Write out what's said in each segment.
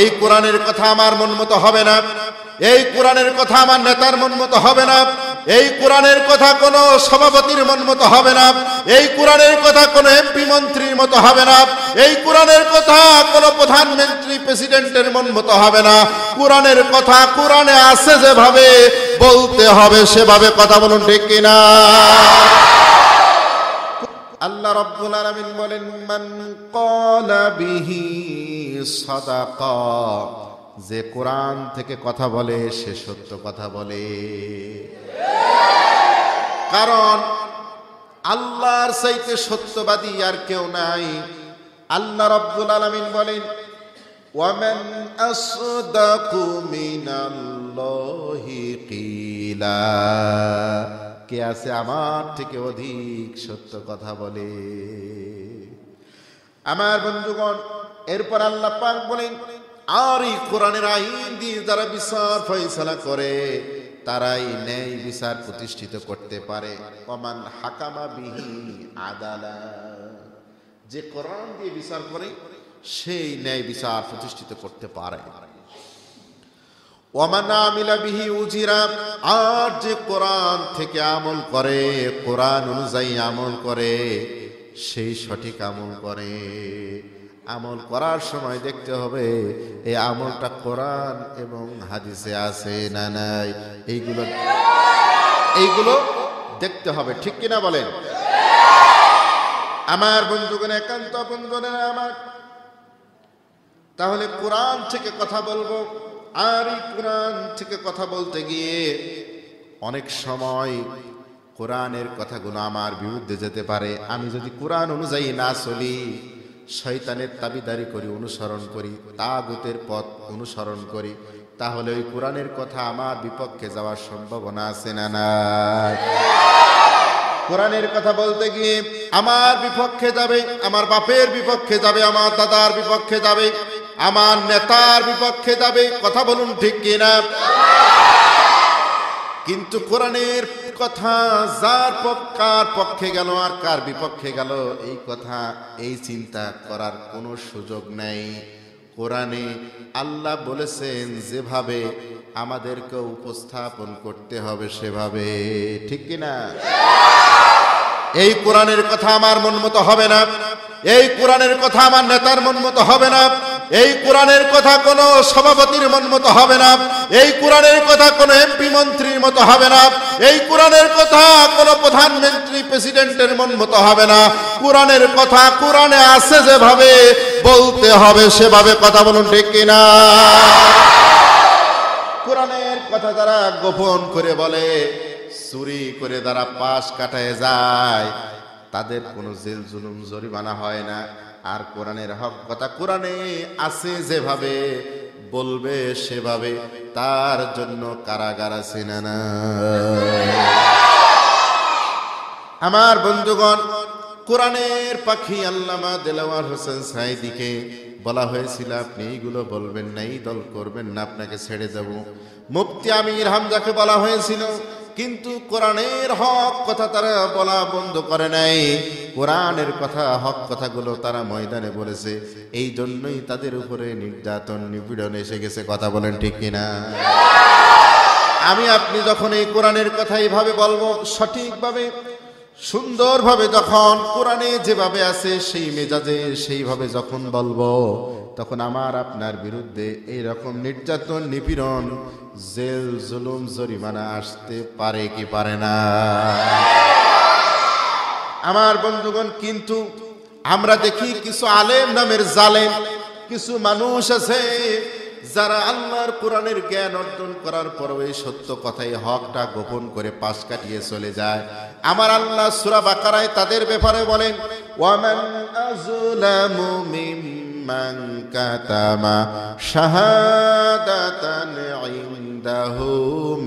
এই কোরআনের কথা আমার মন মতো হবে না, এই কোরআনের কথা আমার নেতার মন মতো হবে না, এই কোরআনের কথা কোনো সভাপতির মন মতো হবে না, এই কোরআনের কথা কোনো এমপি মন্ত্রীর মতো হবে না, এই কোরআনের কথা কোনো প্রধানমন্ত্রী প্রেসিডেন্টের মন মতো হবে না। কোরআনের কথা কোরআনে আছে যেভাবে বলতে হবে সেভাবে কথা বলুন, ঠিক কিনা? আল্লাহ রাব্বুল আলামিন বলেন, মান ক্বালা বিহি সাদাকা, যে কোরআন থেকে কথা বলে সে সত্য কথা বলে। কারণ আল্লাহর চাইতে সত্যবাদী আর কেউ নাই। আল্লাহ রাব্বুল আলামিন বলেন, ওয়ামান আসদাকু মিনাল্লাহি কিলা, কে আছে আমার থেকে অধিক সত্য কথা বলে। আমার বন্ধুগণ, এরপর আল্লাহ পাক বলেন, আর এই কোরআনের আইন দিয়ে যারা বিচার ফয়সালা করে তারাই ন্যায় বিচার প্রতিষ্ঠিত করতে পারে। ওমান হাকামা বিহি আদালা, যে কোরআন দিয়ে বিচার করে সেই ন্যায় বিচার প্রতিষ্ঠিত করতে পারে। ওমান আমিলা বিহি উজিরা, আর যে কোরআন থেকে আমল করে, কোরআন অনুযায়ী আমল করে, সেই সঠিক আমল করে। আমল করার সময় দেখতে হবে এই আমলটা কোরআন এবং হাদিসে আছে না নাই, এইগুলো দেখতে হবে, ঠিক কিনা বলেন? আমার বন্ধুগণ, একান্ত বন্ধুরা আমার, তাহলে কোরআন থেকে কথা বলবো। আর এই কোরআন থেকে কথা বলতে গিয়ে অনেক সময় কোরআনের কথাগুলো আমার বিরুদ্ধে যেতে পারে। আমি যদি কোরআন অনুযায়ী না চলি, শয়তানের তাবিদারি করি, অনুসরণ করি, তাগুতের পথ অনুসরণ করি, তাহলে ওই কোরআনের কথা আমার বিপক্ষে যাওয়ার সম্ভাবনা আছে না নাই? কোরআনের কথা বলতে গিয়ে আমার বিপক্ষে যাবে, আমার বাপের বিপক্ষে যাবে, আমার দাদার বিপক্ষে যাবে, আমার নেতার বিপক্ষে যাবে। কথা বলুন, ঠিক কিনা? কিন্তু কোরআনের কথা যার কার পক্ষে গেল আর কার বিপক্ষে গেল, এই কথা এই চিন্তা করার কোনো সুযোগ নেই। কোরআনে আল্লাহ বলেছেন যেভাবে আমাদেরকে উপস্থাপন করতে হবে সেভাবে, ঠিক কিনা? এই কোরআনের কথা আমার মন মতো হবে না, এই কোরআনের কথা আমার নেতার মন মতো হবে না, এই কোরআনের কথা কোনো সভাপতির মন মতো হবে না, এই কোরআনের কথা কোনো এমপি মন্ত্রীর মতো হবে না, এই কোরআনের কথা কোনো প্রধানমন্ত্রী প্রেসিডেন্টের মন মতো হবে না। কোরআনের কথা কোরআনে আছে যেভাবে বলতে হবে সেভাবে কথা বলুন, ঠিক কিনা? কোরআনের কথা যারা গোপন করে বলে, চুরি করে যারা পাশ কাটায় যায়, তাদের কোনো জেল জুলুম জরিমানা হয় না। আর কোরআনের হক কথা কোরআনে আছে যেভাবে বলবে সেভাবে তার জন্য কারাগার আছে না? আমার বন্ধুগণ, কোরআনের পাখি আল্লামা দেলাওয়ার হোসেন সাঈদীকে বলা হয়েছিল, আপনি এইগুলো বলবেন না, এই দল করবেন না, আপনাকে ছেড়ে যাব। মুফতি আমির হামজাকে বলা হয়েছিল, কিন্তু কোরআনের হক কথা তারা বলা বন্ধ করে নাই। কোরআনের কথা, হক কথাগুলো তারা ময়দানে বলেছে, এই জন্যই তাদের উপরে নির্যাতন নিপীড়ন এসে গেছে। কথা বলেন, ঠিক কিনা? আমি আপনি যখন এই কোরআনের কথা এইভাবে বলবো, সঠিকভাবে সুন্দরভাবে, যখন কোরআনে যেভাবে আছে সেই মেজাজে সেইভাবে যখন বলবো, তখন আমার আপনার বিরুদ্ধে এইরকম নির্যাতন নিপীড়ন জেল জুলুম জরিমানা আসতে পারে কি পারে না? আমার বন্ধুগণ, কিন্তু আমরা দেখি কিছু আলেম নামের জালেম কিছু মানুষ আছে যারা আল্লাহর কোরআনের জ্ঞান অর্জন করার পর এই সত্য কথাই হকটা গোপন করে পাশ কাটিয়ে চলে যায়। আমার আল্লাহ সূরা বাকারায় তাদের ব্যাপারে বলেন, ওয়ামান আযলামু মিম্মান কাতামা শাহাদাতান ইনদাহু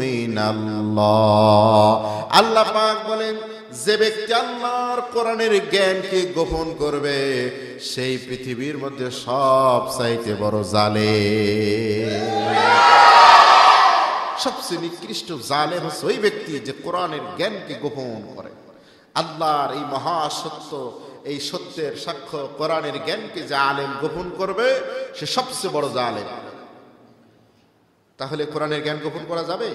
মিনাল্লাহ। আল্লাহ পাক বলেন, যে ব্যক্তি আল্লাহর কোরআনের জ্ঞানকে গোপন করবে সেই পৃথিবীর মধ্যে সব চাইতে বড় জালেম। সবচেয়ে নিকৃষ্ট জালেম ওই ব্যক্তি যে কোরআনের জ্ঞানকে গোপন করে। আল্লাহর এই মহাসত্য এই সত্যের সাক্ষ্য কোরআনের জ্ঞানকে যে আলেম গোপন করবে সে সবচেয়ে বড় জালেম। তাহলে কোরআনের জ্ঞান গোপন করা যাবে?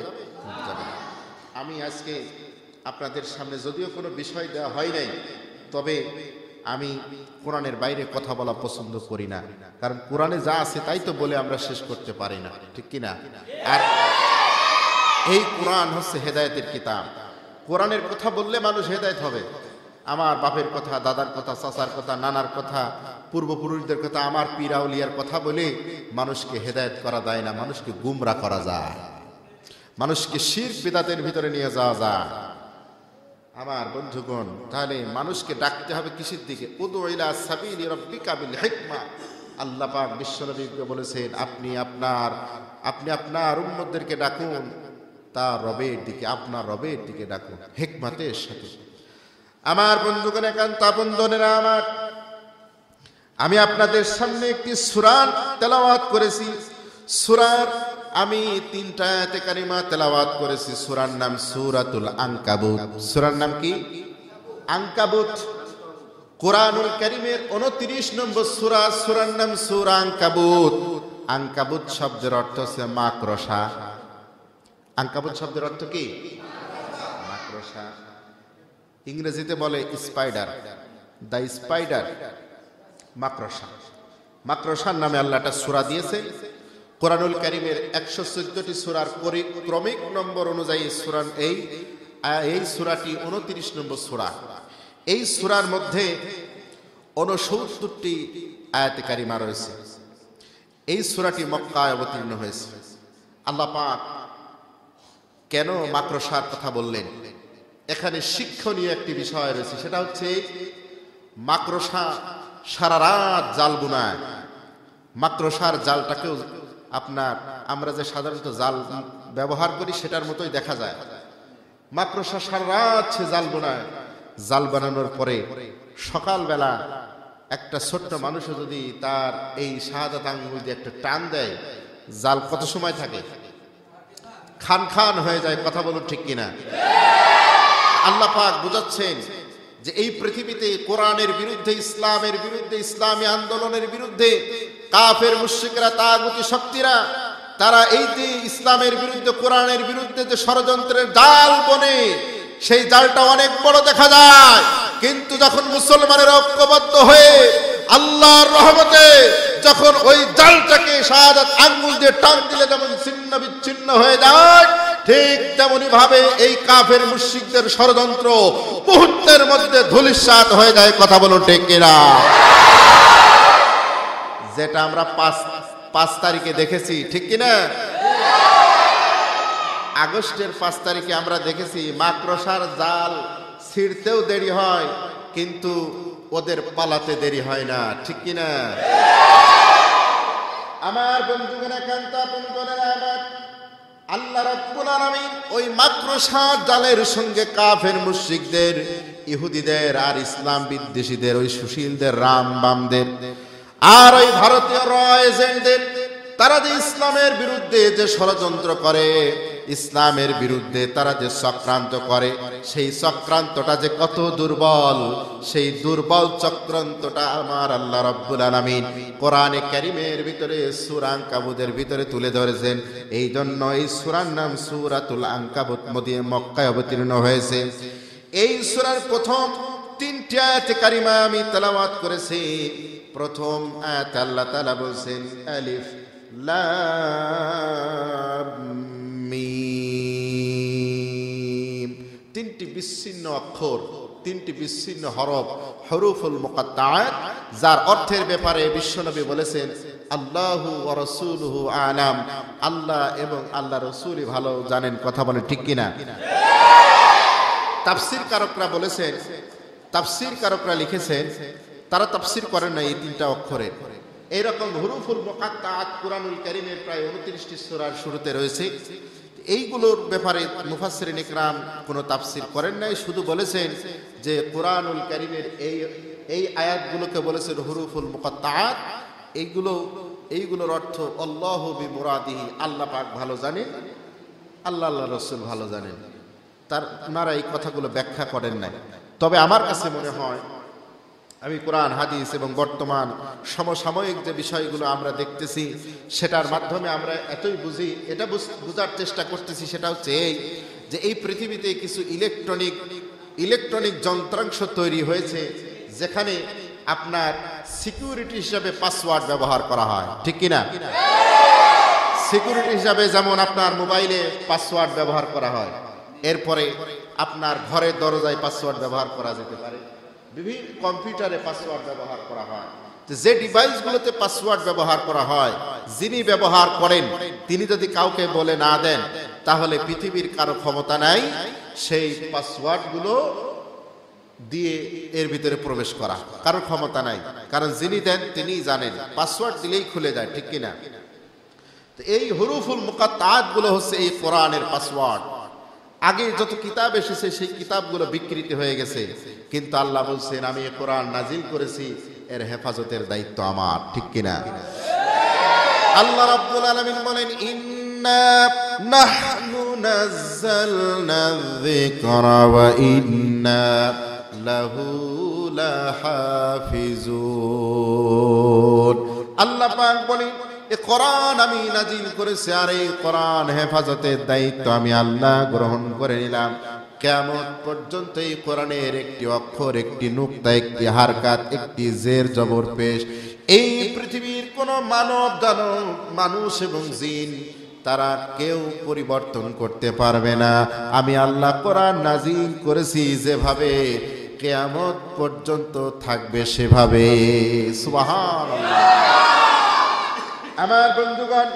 যাবে না। আমি আজকে আপনাদের সামনে যদিও কোনো বিষয় দেওয়া হয় নাই, তবে আমি কোরআনের বাইরে কথা বলা পছন্দ করি না, কারণ কোরআনে যা আছে তাই তো বলে আমরা শেষ করতে পারি না, ঠিক কিনা? আর এই কোরআন হচ্ছে হেদায়েতের কিতাব। কোরআনের কথা বললে মানুষ হেদায়েত হবে। আমার বাপের কথা, দাদার কথা, চাচার কথা, নানার কথা, পূর্বপুরুষদের কথা, আমার পীর আউলিয়ার কথা বলে মানুষকে হেদায়েত করা যায় না, মানুষকে গুমরাহ করা যায়, মানুষকে শিরক বিদআতের ভিতরে নিয়ে যাওয়া যায়। আমার বন্ধুগণ, তাহলে মানুষকে ডাকতে হবে কিসের দিকে? উদউ ইলা সাবিলি রাব্বিকা বিল হিকমা। আল্লাহ পাক বিশ্বনবীকে বলেছেন, আপনি আপনার উম্মতদেরকে ডাকুন তার রবের দিকে, আপনার রবের দিকে ডাকুন হিকমতের সাথে। আমার বন্ধুগণ, একান্ত বন্ধনেরা আমার, আমি আপনাদের সামনে একটি সূরা তেলাওয়াত করেছি। সূরার আমি 3টা আয়াতে কারিমা তেলাওয়াত করেছি। সূরার নাম সূরাতুল আনকাবুত। সূরার নাম কি? আনকাবুত। কোরআনুল কারীমের 29 নম্বর সূরা, সূরার নাম সূরা আনকাবুত। আনকাবুত শব্দের অর্থ হচ্ছে মাকড়সা। আনকাবুত শব্দের অর্থ কি? মাকড়সা। ইংরেজিতে বলে স্পাইডার, দ্য স্পাইডার, মাকড়সা। মাকড়সার নামে আল্লাহ একটা সূরা দিয়েছে। কোরআনুল কারীমের 114টি সূরার ক্রমিক নম্বর অনুযায়ী এই সূরাটি 29 নম্বর সূরা। এই সূরার মধ্যে 69টি আয়াতে কারিমা রয়েছে। এই সূরাটি মক্কায় অবতীর্ণ হয়েছে। আল্লাহ পাক কেন মাকড়সার কথা বললেন? এখানে শিক্ষণীয় একটি বিষয় রয়েছে, সেটা হচ্ছে মাকড়সা সারা রাত জাল বুনায়। মাকড়সার জালটাকেও আমরা যে সাধারণত জাল ব্যবহার করি সেটার মতোই দেখা যায়। মাকড়সা সারা রাত সে জাল বোনায়। জাল বানানোর পরে সকালবেলা একটা ছোট্ট মানুষও যদি তার এই শাহাদাত আঙ্গুল দিয়ে একটা টান দেয়, জাল কত সময় থাকে? খান খান হয়ে যায়। কথা বলুন ঠিক কিনা? আল্লাহ পাক বুঝাচ্ছেন যে এই পৃথিবীতে কোরআনের বিরুদ্ধে, ইসলামের বিরুদ্ধে, ইসলামী আন্দোলনের বিরুদ্ধে কাফের মুশরিকরা, তাগুতি শক্তিরা, তারা এই যে ইসলামের বিরুদ্ধে, কোরআনের বিরুদ্ধে যে ষড়যন্ত্রের জাল বনে, সেই জালটা অনেক বড় দেখা যায়। কিন্তু যখন মুসলমানের ঐক্যবদ্ধ হয়ে আল্লাহর রহমতে যখন ওই জালটাকে শাহাদাত আঙ্গুল দিয়ে টান দিলে যেমন ছিন্ন বিচ্ছিন্ন হয়ে যায়, ঠিক তেমনি ভাবে এই কাফের মুশরিকদের ষড়যন্ত্র মুহূর্তের মধ্যে ধূলিসাৎ হয়ে যায়। কথা বলুন ঠিক কিনা? যেটা আমরা 5 তারিখে দেখেছি, ঠিক কিনা? আগস্টের 5 তারিখে আমরা দেখেছি মাকড়সার জাল ছিঁড়তেও দেরি হয়, কিন্তু ওদের পালাতে দেরি হয় না, ঠিক কিনা? আমার বন্ধুগণ, একান্ত বন্ধুরা আমার, আল্লাহ রাব্বুল আলামিন ওই মাকড়সার জালের সঙ্গে কাফের মুশরিকদের, ইহুদিদের আর ইসলাম বিদ্বেষীদের, ওই সুশীলদের, রাম বামদের আর ওই ভারতীয় র এজেন্টদের, তারা যে ইসলামের বিরুদ্ধে যে ষড়যন্ত্র করে, ইসলামের বিরুদ্ধে তারা যে চক্রান্ত করে, সেই চক্রান্তটা যে কত দুর্বল, সেই দুর্বল চক্রান্তটা আমার আল্লাহ রাব্বুল আলামিন কোরআনে কারীমের ভিতরে সূরা আনকাবুতের ভিতরে তুলে ধরেছেন। এই জন্য এই সূরার নাম সূরাতুল আনকাবুত মক্কায় অবতীর্ণ হয়েছে। এই সূরার প্রথম 3টি আয়াতে কারিমা আমি তেলাওয়াত করেছি। প্রথম আয়াতে আল্লাহ তাআলা বলেন, আলিফ লাম মিম। 3টি বিচ্ছিন্ন অক্ষর, 3টি বিচ্ছিন্ন হরফ, হরুফুল মুকাত্তাআত, যার অর্থের ব্যাপারে বিশ্বনবী বলেছেন, আল্লাহু ওয়া রাসূলুহু আলাম, আল্লাহ এবং আল্লাহ রাসূলই ভালো জানেন। কথা বলেন ঠিক কিনা? তাফসীর কারকরা বলেছেন, তাফসীর কারকরা লিখেছেন, তারা তাফসীর করেন না এই 3টা অক্ষরের। এইরকম হুরুফুল মুকাত্তাআত কুরআনুল কারীমের প্রায় 29টি সূরার শুরুতে রয়েছে। এইগুলোর ব্যাপারে মুফাসসিরিন ইকরাম কোনো তাফসীর করেন নাই, শুধু বলেছেন যে কুরআনুল কারীমের এই আয়াতগুলোকে বলেছেন হুরুফুল মুকাত্তাআত। এইগুলোর অর্থ আল্লাহু বিমুরাদিহি, আল্লাহ পাক ভালো জানেন, আল্লাহ রাসূল ভালো জানেন। ওনারা এই কথাগুলো ব্যাখ্যা করেন নাই। তবে আমার কাছে মনে হয় আমি কোরআন হাদিস এবং বর্তমান সমসাময়িক যে বিষয়গুলো আমরা দেখতেছি সেটার মাধ্যমে আমরা এতই বুঝি, এটা বোঝার চেষ্টা করতেছি, সেটা হচ্ছে এই যে এই পৃথিবীতে কিছু ইলেকট্রনিক যন্ত্রাংশ তৈরি হয়েছে যেখানে আপনার সিকিউরিটি হিসাবে পাসওয়ার্ড ব্যবহার করা হয়, ঠিক কিনা? সিকিউরিটি হিসাবে যেমন আপনার মোবাইলে পাসওয়ার্ড ব্যবহার করা হয়, এরপরে আপনার ঘরের দরজায় পাসওয়ার্ড ব্যবহার করা যেতে পারে, বিভিন্ন কম্পিউটারে পাসওয়ার্ড ব্যবহার করা হয়। যে ডিভাইসগুলোতে পাসওয়ার্ড ব্যবহার করা হয়, যিনি ব্যবহার করেন তিনি যদি কাউকে বলে না দেন তাহলে পৃথিবীর কারো ক্ষমতা নাই সেই পাসওয়ার্ডগুলো দিয়ে এর ভিতরে প্রবেশ করা, কারো ক্ষমতা নাই, কারণ যিনি দেন তিনিই জানেন, পাসওয়ার্ড দিলেই খুলে যায়, ঠিক কিনা? তো এই হুরুফুল মুকাত্তাআত গুলো হচ্ছে এই কোরআনের পাসওয়ার্ড। আগে যত কিতাব এসেছে সেই কিতাবগুলো বিকৃতি হয়ে গেছে, কিন্তু আল্লাহ বলছেন আমি এই কোরআন নাজিল করেছি, এর হেফাজতের দায়িত্ব আমার, ঠিক কিনা? আল্লাহ রাব্বুল আলামিন বলেন ইন্না নাহনু নাযালনা যিকরা ওয়া ইন্না লাহু লাহাফিজুন। আল্লাহ পাক বলেন এই কোরআন আমি নাজিল করেছি, আর এই কোরআন হেফাজতের দায়িত্ব আমি আল্লাহ গ্রহণ করে নিলাম। কিয়ামত পর্যন্ত এই কোরআনের একটি অক্ষর, একটি নুকতা, একটি হারকাত, একটি জের জবর পেশ এই পৃথিবীর কোন মানব দানব, মানুষ এবং জিন তারা কেউ পরিবর্তন করতে পারবে না। আমি আল্লাহ কোরআন নাজিল করেছি যেভাবে কিয়ামত পর্যন্ত থাকবে সেভাবে। সুবহানাল্লাহ। আমার বন্ধুগণ,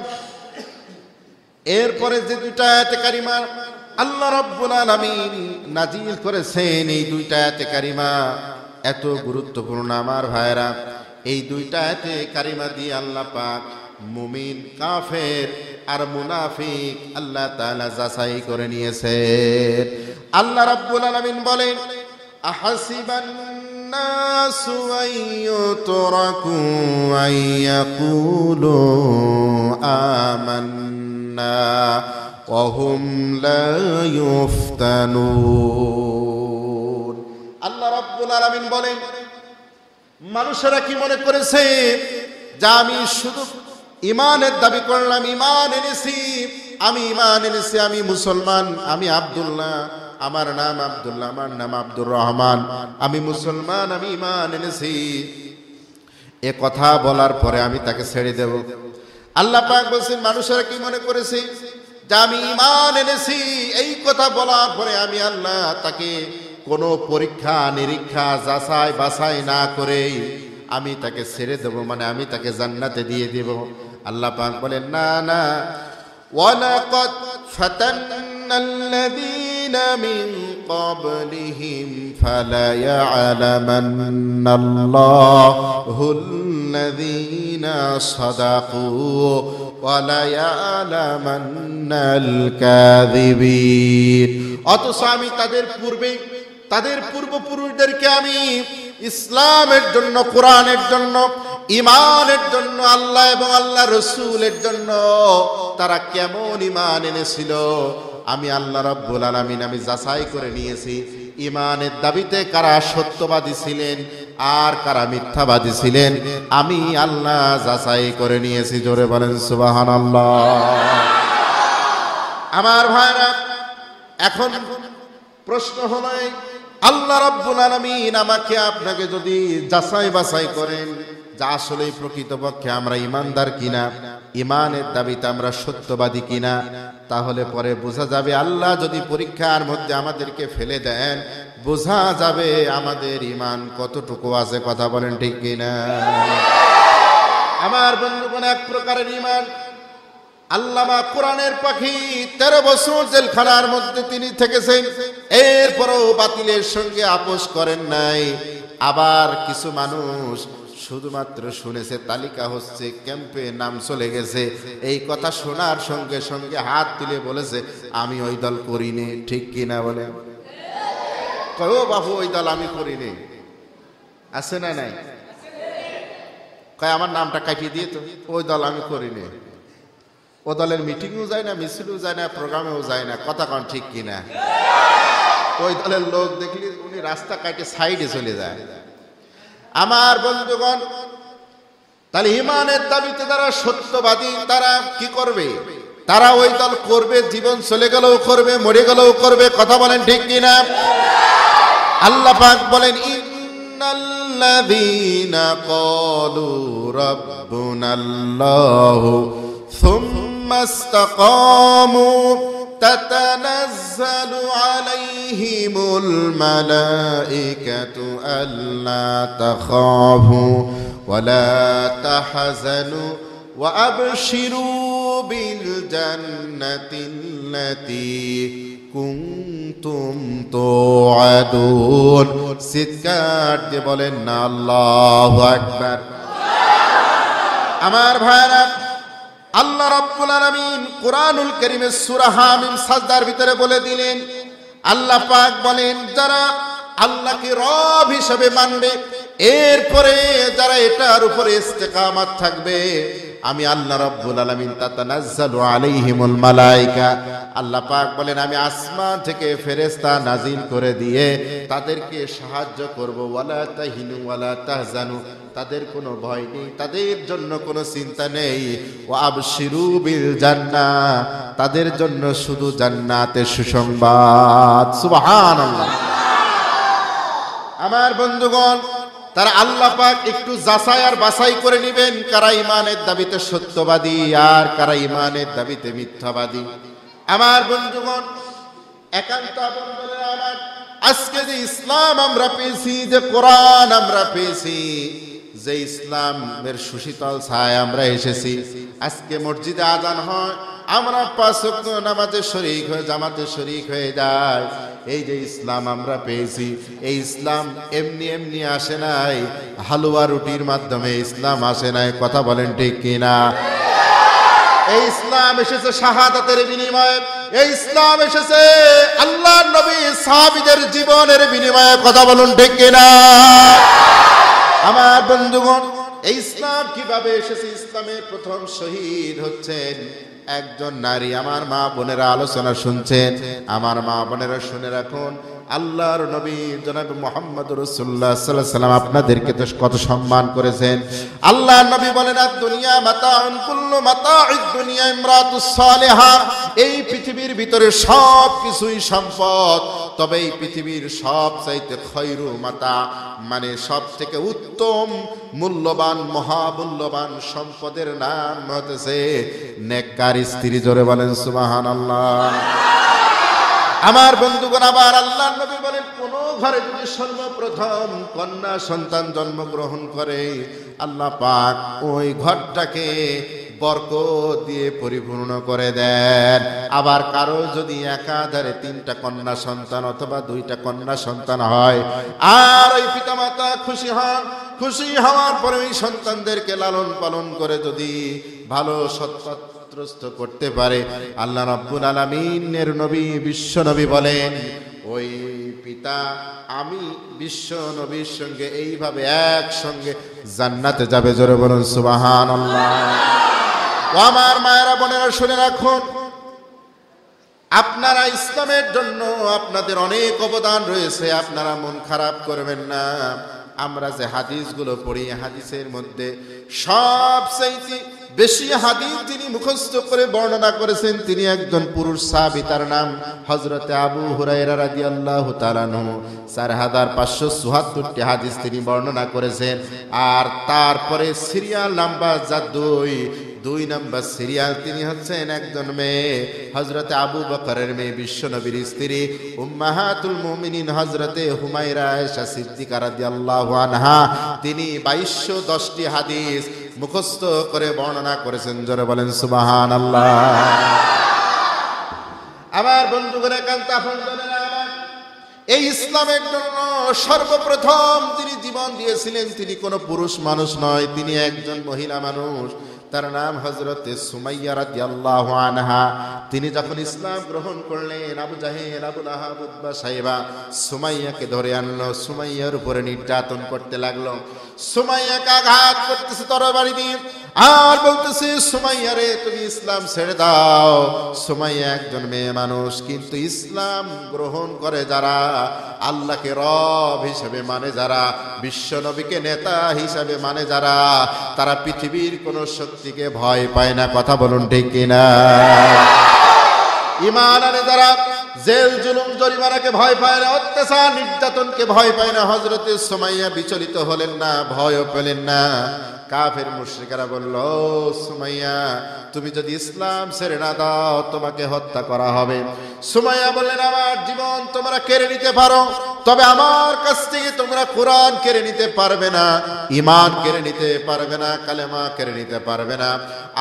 এরপরে যে দুইটা আয়াতে কারিমা আল্লাহ রাব্বুল আলামিন নাজিল করেছেন, এই দুইটা আয়াতে কারিমা এত গুরুত্বপূর্ণ আমার ভাইরা। এই দুইটা আয়াতে কারিমা দিয়ে আল্লাহ পাক মুমিন, কাফের আর মুনাফিক আল্লাহ তাআলা যাচাই করে নিয়েছেন। আল্লাহ রাব্বুল আলামিন বলেন আহাসিবান নাসু আইয়ুতরাকু আইয়াকুলু আমান্না ওয়া হুম লা ইফতানুন। আল্লাহ রাব্বুল আলামিন বলেন মানুষেরা কি মনে করেছে যে আমি শুধু ঈমানের দাবি করলাম, ঈমান এনেছি, আমি মুসলমান, আমি আব্দুল্লাহ, আমার নাম আব্দুল্লাহ, আমার নাম আব্দুর রহমান, আমি মুসলমান, আমি ঈমান এনেছি, এ কথা বলার পরে আমি তাকে ছেড়ে দেব? আল্লাহ পাক বলেন মানুষেরা কি মনে করেছে যে আমি ঈমান এনেছি, এই কথা বলার পরে আমি আল্লাহ তাকে কোনো পরীক্ষা নিরীক্ষা যাচাই বাছাই না করে আমি তাকে ছেড়ে দেব, মানে আমি তাকে জান্নাতে দিয়ে দেব? আল্লাহ পাক বলেন না না, ওয়ালাকাদ ফাতান্নাল্লাযীনা মিন ক্বাবলিহিম ফালায়া'লামান্নাল্লাহুল্লাযীনা সাদাকু ওয়ালা ইয়া'লামান্নাল কাযিবিন। অথচ আমি তাদের পূর্বপুরুষদেরকে আমি ইসলামের জন্য, কোরআনের জন্য, ঈমানের জন্য, আল্লাহ এবং আল্লাহ রসুলের জন্য তারা কেমন ঈমান এনেছিল আমি আল্লাহ রাব্বুল আলামিন আমি যাচাই করে নিয়েছি। ঈমানের দাবিতে কারা সত্যবাদী ছিলেন আর কারা মিথ্যাবাদী ছিলেন আমি আল্লাহ যাচাই করে নিয়েছি। জোরে বলেন সুবহানাল্লাহ। আমার ভাইরা, এখন প্রশ্ন হলো আল্লাহ রাব্বুল আলামিন আমাকে আপনাকে যদি যাচাই বাছাই করেন যে আসলে প্রকৃতপক্ষে আমরা ঈমানদার কিনা, ঈমানের দাবিতে আমরা সত্যবাদী কিনা, তাহলে পরে বোঝা যাবে। আল্লাহ যদি পরীক্ষার মধ্যে আমাদেরকে ফেলে দেন বোঝা যাবে আমাদের ঈমান কতটুকু আছে। কথা বলেন ঠিক কিনা? আমার বন্ধুগণ, এক প্রকারের ঈমান। আল্লামা কোরআনের পাখি 13 বছর জেলখানার মধ্যে তিনি থেকেছেন, এরপরও বাতিলের সঙ্গে আপোষ করেন নাই। আবার কিছু মানুষ শুধুমাত্র শুনেছে, তালিকা হচ্ছে, ক্যাম্পে নাম চলে গেছে, এই কথা শোনার সঙ্গে সঙ্গে হাত তুলে বলেছে আমি ওই দল করিনি। ঠিক কিনা বলে? কয় ও বাবু ওই দল আমি করিনি। আছে না নাই? কয় আমার নামটা কাটিয়ে দিয়ে তো ওই দল আমি করিনি। ও দলের মিটিংও যায় না, মিছিলও যায় না, প্রোগ্রামেও যায় না। কথা কন ঠিক কিনা? ওই দলের লোক দেখলি উনি রাস্তা কাটে সাইডে চলে যায়। আমার বন্ধুগণ, তাহলে ইমানের দাবিতে যারা সত্যবাদী তারা কি করবে? তারা ওই দল করবে, জীবন চলে গেলেও করবে, মরে গেলেও করবে। কথা বলেন ঠিক কিনা? আল্লাহ পাক বলেন, ইন্নাল্লাযীনা ক্বালু রাব্বুনাল্লাহু সুম্মা ইসতাকামু তাতানাজ্জালু আলাইহিমুল মালাইকাতু আল্লা তাখাফু ওয়ালা তাহজানু ওয়া আবশিরু বিল জান্নাতিল্লাতী কুনতুম তুআদুন। চিৎকার দিয়ে বলেন না আল্লাহু আকবার। আমার ভাইরা, আল্লাহ রাব্বুল আলামিন কুরআনুল কারীমের সূরা হামিম সাজদার ভিতরে বলে দিলেন, আল্লাহ পাক বলেন যারা আল্লাহকে রব হিসেবে মানবে, এরপরে যারা এটার উপরে ইস্তেকামাত থাকবে, আমি আল্লাহ রাব্বুল আলামিন তাতানাজ্জালু আলাইহিমুল মালায়েকা, আল্লাহ পাক বলেন আমি আসমান থেকে ফেরেশতা নাজিল করে দিয়ে তাদেরকে সাহায্য করব। ওয়ালা তাহিনু ওয়ালা তাহজানু, তাদের কোনো ভয় নেই, তাদের জন্য কোনো চিন্তা নেই। ওয়া আবশিরু বিল জান্নাহ, তাদের জন্য শুধু জান্নাতের সুসংবাদ। সুবহানাল্লাহ। আমার বন্ধুগণ, তারা আল্লাহ পাক একটু যাচাই আর বাছাই করে নেবেন কারা ইমানের দাবিতে সত্যবাদী আর কারা ইমানের দাবিতে মিথ্যাবাদী। আমার বন্ধুগণ, একান্ত বন্ধুরা আমার, আজকে যে ইসলাম আমরা পেয়েছি, যে কোরআন আমরা পেয়েছি, যে ইসলামের সুশীতল ছায় আমরা এসেছি, আজকে মসজিদে আজান হয়, আমরা 5 ওয়াক্ত নামাজে শরীক হয়ে জামাতে শরীক হয়ে যায়। এই যে ইসলাম আমরা পেয়েছি, এই ইসলাম এমনি এমনি আসে নাই, হালুয়া রুটির মাধ্যমে ইসলাম আসে নাই। কথা বলেন ঠিক কিনা? এই ইসলাম এসেছে শাহাদাতের বিনিময়ে, এই ইসলাম এসেছে আল্লাহর নবী সাহাবীদের জীবনের বিনিময়ে। কথা বলুন ঠিক কিনা? আমার বন্ধুগণ, এই ইসলাম কিভাবে এসেছে? ইসলামের প্রথম শহীদ হচ্ছেন একজন নারী। আমার মা বোনেরা আলোচনা শুনছেন, আমার মা বোনেরা শুনে রাখুন, আল্লাহর নবী জনাব মুহাম্মদ রাসূলুল্লাহ সাল্লাল্লাহু আলাইহি ওয়াসাল্লাম আপনাদেরকে তো কত সম্মান করেছেন। আল্লাহর নবী বলেন, আদ দুনিয়া মাতাউন কুল্লু মাতাউদ দুনিয়া ইমরাতুস সালিহা, এই পৃথিবীর ভিতরে সব কিছুই সম্পদ, তবে এই পৃথিবীর সবচাইতে খয়রু মাতা, মানে সব থেকে উত্তম মূল্যবান মহামূল্যবান সম্পদের নাম হতেছে নেককার স্ত্রী। জোরে বলেন সুবহানাল্লাহ। আমার বন্ধুগণ, আবার আল্লাহর নবী বলেন, কোন ঘরে যদি সর্বপ্রথম কন্যা সন্তান জন্মগ্রহণ করে, আল্লাহ পাক ওই ঘরটাকে বরকত দিয়ে পরিপূর্ণ করে দেন। আবার কারো যদি একাধারে 3টা কন্যা সন্তান অথবা 2টা কন্যা সন্তান হয়, আর ওই পিতামাতা খুশি হন, খুশি হওয়ার পরে ওই সন্তানদেরকে লালন পালন করে যদি ভালো সৎপথ্যস্ত করতে পারে, আল্লাহ রাব্বুল আলামিনের নবী বিশ্ব নবী বলেন, ওই পিতা আমি বিশ্ব নবীর সঙ্গে এইভাবে একসঙ্গে জান্নাতে যাবে। জোরে বলুন সুবহানাল্লাহ। ও আমার মায়েরা বোনেরা শুনে রাখুন, আপনারা ইসলামের জন্য আপনাদের অনেক অবদান রয়েছে, আপনারা মন খারাপ করবেন না। আমরা যে হাদিসগুলো পড়ি, হাদিসের মধ্যে সবচেয়ে বেশি হাদিস যিনি মুখস্থ করে বর্ণনা করেছেন তিনি একজন পুরুষ সাহাবী, তার নাম হযরতে আবু হুরায়রা রাদিয়াল্লাহু তাআলা আনহু। 4574টি হাদিস তিনি বর্ণনা করেছেন। আর তারপরে সিরিয়াল নাম্বার যা 2 নম্বর সিরিয়াল, তিনি হচ্ছেন একজন মেয়ে, হযরতে আবু বকরের মেয়ে, বিশ্ব নবীর স্ত্রী উম্মাহাতুল মুমিনিন হযরতে হুমায়রা আয়েশা সিদ্দিকা রাদিয়াল্লাহু আনহা। তিনি 2210টি হাদিস মুখস্থ করে বর্ণনা করেছেন। জোরে বলেন সুবহানাল্লাহ। আমার বন্ধুগণ, একান্ত আপনজনেরা আমার, এই ইসলামের জন্য সর্বপ্রথম যিনি জীবন দিয়েছিলেন তিনি কোনো পুরুষ মানুষ নয়, তিনি একজন মহিলা মানুষ। তার নাম হযরতে সুমাইয়া রাদিয়াল্লাহু আনহা। তিনি যখন ইসলাম গ্রহণ করলেন, আবু জাহেল, আবু লাহাব, উতবা, সাইবা সুমাইয়াকে ধরে আনলো, সুমাইয়ার উপরে নির্যাতন করতে লাগলো। সুমাইয়াকে আঘাত করতেছে তরবারি দিয়ে, আর বলতেছে, সুমাইয়া রে তুমি ইসলাম ছেড়ে দাও। সুমাইয়া একজন মেয়ে মানুষ, কিন্তু ইসলাম গ্রহণ করে যারা, আল্লাহকে রব হিসেবে মানে যারা, বিশ্ব নবীকে নেতা হিসেবে মানে যারা, তারা পৃথিবীর কোন শক্তিকে ভয় পায় না। কথা বলুন ঠিক কিনা? ঈমান আনে যারা, জেল জুলুম জরিমানাকে ভয় পায় না, অত্যাচার নির্যাতনকে ভয় পায় না। হযরতে সুমাইয়া বিচলিত হলেন না, ভয়ও পেলেন না। কাফের মুশরিকরা বলল, সুমাইয়া তুমি যদি ইসলাম ছেড়ে না দাও তোমাকে হত্যা করা হবে। সুমাইয়া বললেন, আমার জীবন তোমরা কেড়ে নিতে পারো, তবে আমার কাছ থেকে তোমরা কোরআন কেড়ে নিতে পারবে না, ঈমান কেড়ে নিতে পারবে না, কালেমা কেড়ে নিতে পারবে না।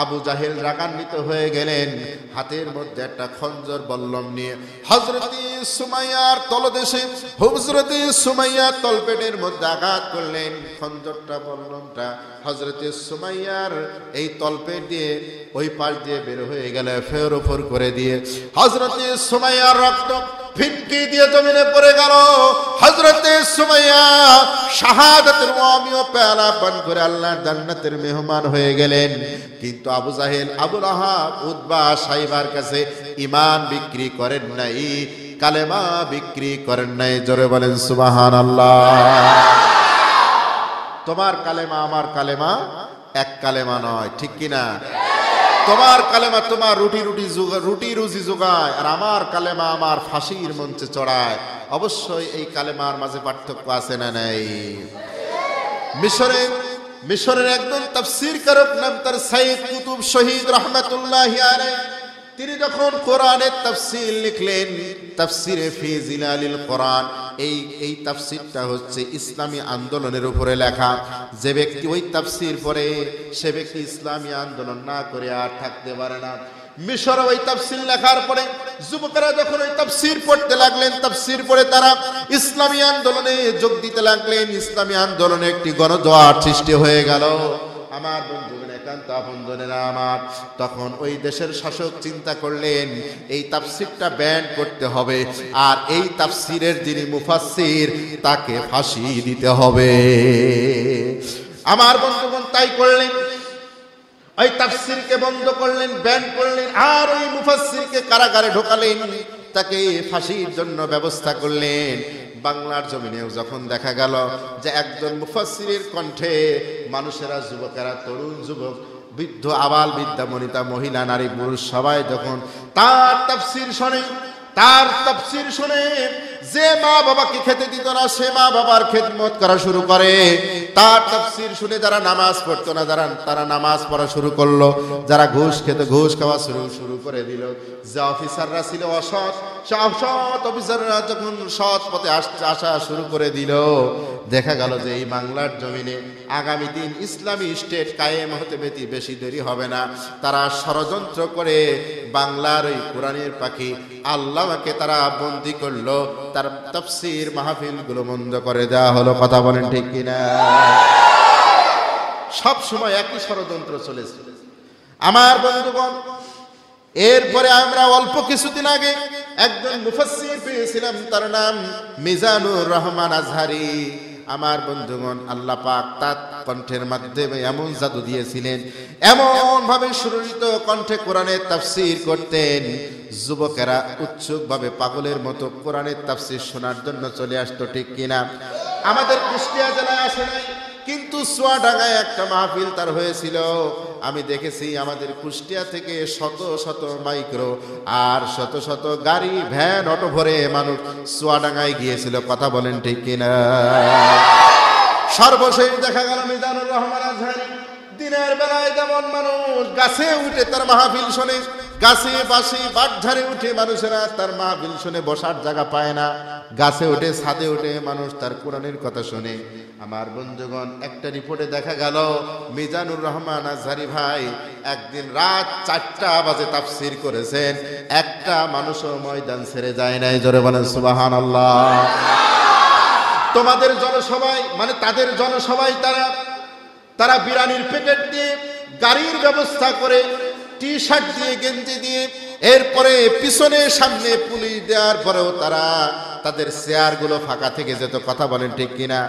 আবু জাহেল রাগান্বিত হয়ে গেলেন, হাতের মধ্যে একটা খঞ্জর বল্লম নিয়ে হযরতে সুমাইয়ার তলদেশে, হযরতে সুমাইয়ার তলপেটের মধ্যে আঘাত করলেন। খঞ্জরটা বল্লমটা হযরতে সুমাইয়ার এই তলপেট দিয়ে ওই পাশ দিয়ে বের হয়ে গেল, ফের ওপর করে দিয়ে হযরতে সুমাইয়ার রক্ত ফিনকি দিয়ে জমিনে পড়ে গেল। হযরতে সুমাইয়া শাহাদাতের ওয়ামিও পেয়ালা পান করে আল্লাহর জান্নাতের মেহমান হয়ে গেলেন। কিন্তু আবু জাহেল, আবু লাহাব, উতবা, সাইবার কাছে ঈমান বিক্রি করেন নাই, কালেমা বিক্রি করেন নাই। জোরে বলেন সুবহানাল্লাহ। তোমার কালেমা আমার কালেমা এক কালেমা নয়, ঠিক কিনা? তোমার কালেমা তোমার রুটি রুজি যোগায়, আর আমার কালেমা আমার ফাঁসির মঞ্চে চড়ায়। অবশ্যই এই কালেমার মাঝে পার্থক্য আছে না নাই? মিশরের একজন তাফসীর কারক, নাম তার সাইদ কুতুব শহীদ রাহমাতুল্লাহি আলাইহি, তিনি যখন কোরআনের তাফসীর লিখলেন, তাফসীরে ফি জিলালিল কোরআন, এই তাফসীরটা হচ্ছে ইসলামী আন্দোলনের উপরে লেখা। যে ব্যক্তি ওই তাফসীর পড়ে সে ব্যক্তি ইসলামী আন্দোলন না করে আর থাকতে পারে না। মিশরে ওই তাফসীর লেখার পরে যুবকেরা যখন ওই তাফসীর পড়তে লাগলেন, তাফসীর পড়ে তারা ইসলামী আন্দোলনে যোগ দিতে লাগলেন। ইসলামী আন্দোলনে একটি গণজোয়ার সৃষ্টি হয়ে গেল। আমার বন্ধুগণ, একান্ত আপনজনেরা আমার, তখন ওই দেশের শাসক চিন্তা করলেন এই তাফসীরটা ব্যান করতে হবে, আর এই তাফসীরের যিনি মুফাসসির তাকে ফাঁসি দিতে হবে। আমার বন্ধুগণ তাই করলেন, ওই তাফসীরকে বন্ধ করলেন, ব্যান করলেন, আর ওই মুফাসসিরকে কারাগারে ঢোকালেন, তাকে ফাঁসির জন্য ব্যবস্থা করলেন। বাংলার জমিনেও যখন দেখা গেল যে একজন মুফাসসিরের কণ্ঠে মানুষেরা, যুবকেরা, তরুণ যুবক, বৃদ্ধ, আবাল বৃদ্ধা, বনিতা, মহিলা, নারী, পুরুষ সবাই যখন তার তাফসীর শুনে যে মা বাবাকে খেতে দিত না সে মা বাবার খেদমত করা শুরু করে। তার তাফসীর শুনে যারা নামাজ পড়তো না তারা নামাজ পড়া শুরু করলো, যারা ঘুষ খেত ঘুষ খাওয়া শুরু করে দিল। যে অফিসাররা ছিল অসৎ, সৎ অফিসাররা যখন সৎ পথে আসা শুরু করে দিল, দেখা গেল যে এই বাংলার জমিনে আগামী দিন ইসলামী স্টেট কায়েম হতে বেশি দেরি হবে না। তারা ষড়যন্ত্র করে বাংলার ওই কোরআনের পাখি আল্লামাকে তারা বন্দী করলো, তার তাফসীর মাহফিলগুলো বন্ধ করে দেওয়া হলো। কথা বলেন ঠিক কিনা? সব সময় একই ষড়যন্ত্র চলেছে আমার বন্ধুগণ। এরপরে আমরা অল্প কিছুদিন আগে একজন মুফাসসির পেয়েছিলাম, তার নাম মিজানুর রহমান আজহারি। আমার বন্ধুগণ, আল্লাহ পাক তার কণ্ঠের মাধ্যমে এমন জাদু দিয়েছিলেন, এমন ভাবে সুরলিত কণ্ঠে কোরআনের তাফসীর করতেন, যুবকেরা উৎসুকভাবে পাগলের মতো কোরআনের তাফসীর শোনার জন্য চলে আসতো, ঠিক কিনা? আমাদের কুষ্টিয়া জেলায় আসে নাই, কিন্তু চুয়াডাঙ্গায় একটা মাহফিল তার হয়েছিল। আমি দেখেছি আমাদের কুষ্টিয়া থেকে শত শত মাইক্রো আর শত শত গাড়ি, ভ্যান, অটো ভরে মানুষ চুয়াডাঙ্গায় গিয়েছিল। কথা বলেন ঠিক কিনা? সর্বশেষ দেখা গেল মিজানুর রহমান আজহারি দিনের বেলায় যেমন মানুষ গাছে উঠে তার মাহফিল শোনে, গাছে বাসে বাগঝাড়ে উঠে মানুষেরা তার মাহফিল শুনে বসার জায়গা পায় না, গাছে উঠে ছাদে উঠে মানুষ তার কোরআনের কথা শুনে। আমার বন্ধুগণ, একটা রিপোর্টে দেখা গেল মিজানুর রহমান আজহারি ভাই একদিন রাত 4টা বাজে তাফসীর করেছেন, একটা মানুষও ময়দান ছেড়ে যায় নাই। জোরে বলেন সুবহানাল্লাহ। তোমাদের জনসভায়, মানে তাদের জনসভায় তারা বিরানির প্যাকেট দিয়ে, গাড়ির ব্যবস্থা করে, টি শার্ট দিয়ে, গেঞ্জি দিয়ে, এরপরে পিছনে সামনে পুলিশ দেওয়ার পরেও তারা তাদের চেয়ারগুলো ফাঁকা থেকে যেত। কথা বলেন ঠিক কিনা?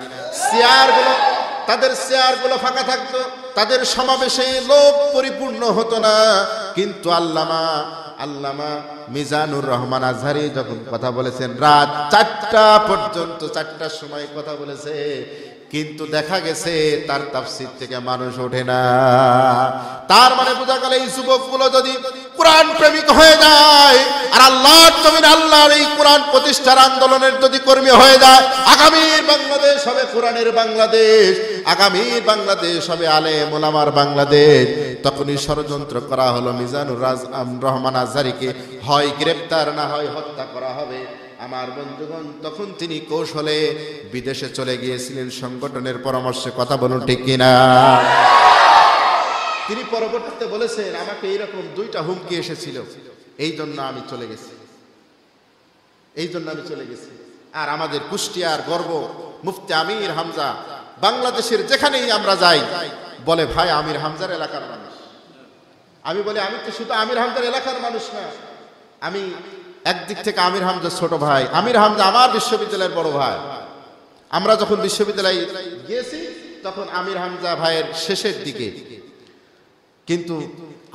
তাদের চেয়ারগুলো ফাঁকা থাকতো। তাদের সমাবেশে লোক পরিপূর্ণ হতো না, কিন্তু আল্লামা মিজানুর রহমান আজহারি যখন কথা বলেছেন রাত 4টা পর্যন্ত, 4টার সময় কথা বলেছে, কিন্তু দেখা গেছে তার তাফসীর থেকে মানুষ ওঠে না। তার মানে বোঝা গেল এই যুবকগুলো যদি কোরআন প্রেমিক হয়ে যায় আর আল্লাহর জমিনে আল্লাহর এই কোরআন প্রতিষ্ঠার আন্দোলনের যদি কর্মী হয়ে যায়, আগামীর বাংলাদেশ হবে কোরআনের বাংলাদেশ, আগামীর বাংলাদেশ হবে আলেম ওলামার বাংলাদেশ। তখনই ষড়যন্ত্র করা হলো মিজানুর রহমান আজহারিকে হয় গ্রেপ্তার না হয় হত্যা করা হবে। আমার বন্ধুগণ, তখন তিনি কৌশলে বিদেশে চলে গিয়েছিলেন সংগঠনের পরামর্শে। কথা বলুন ঠিক কিনা? তিনি পরবর্তীতে বলেছেন, আমাকে এইরকম 2টা হুমকি এসেছিল, এই জন্য আমি চলে গেছি, আর আমাদের কুষ্টিয়ার গর্ব মুফতি আমির হামজা, বাংলাদেশের যেখানেই আমরা যাই বলে ভাই আমির হামজার এলাকার মানুষ। আমি বলি আমি তো শুধু আমির হামজার এলাকার মানুষ না, আমি একদিক থেকে আমির হামজার ছোট ভাই, আমির হামজা আমার বিশ্ববিদ্যালয়ের বড় ভাই। আমরা যখন বিশ্ববিদ্যালয়ে গিয়েছি তখন আমির হামজা ভাইয়ের শেষের দিকে, কিন্তু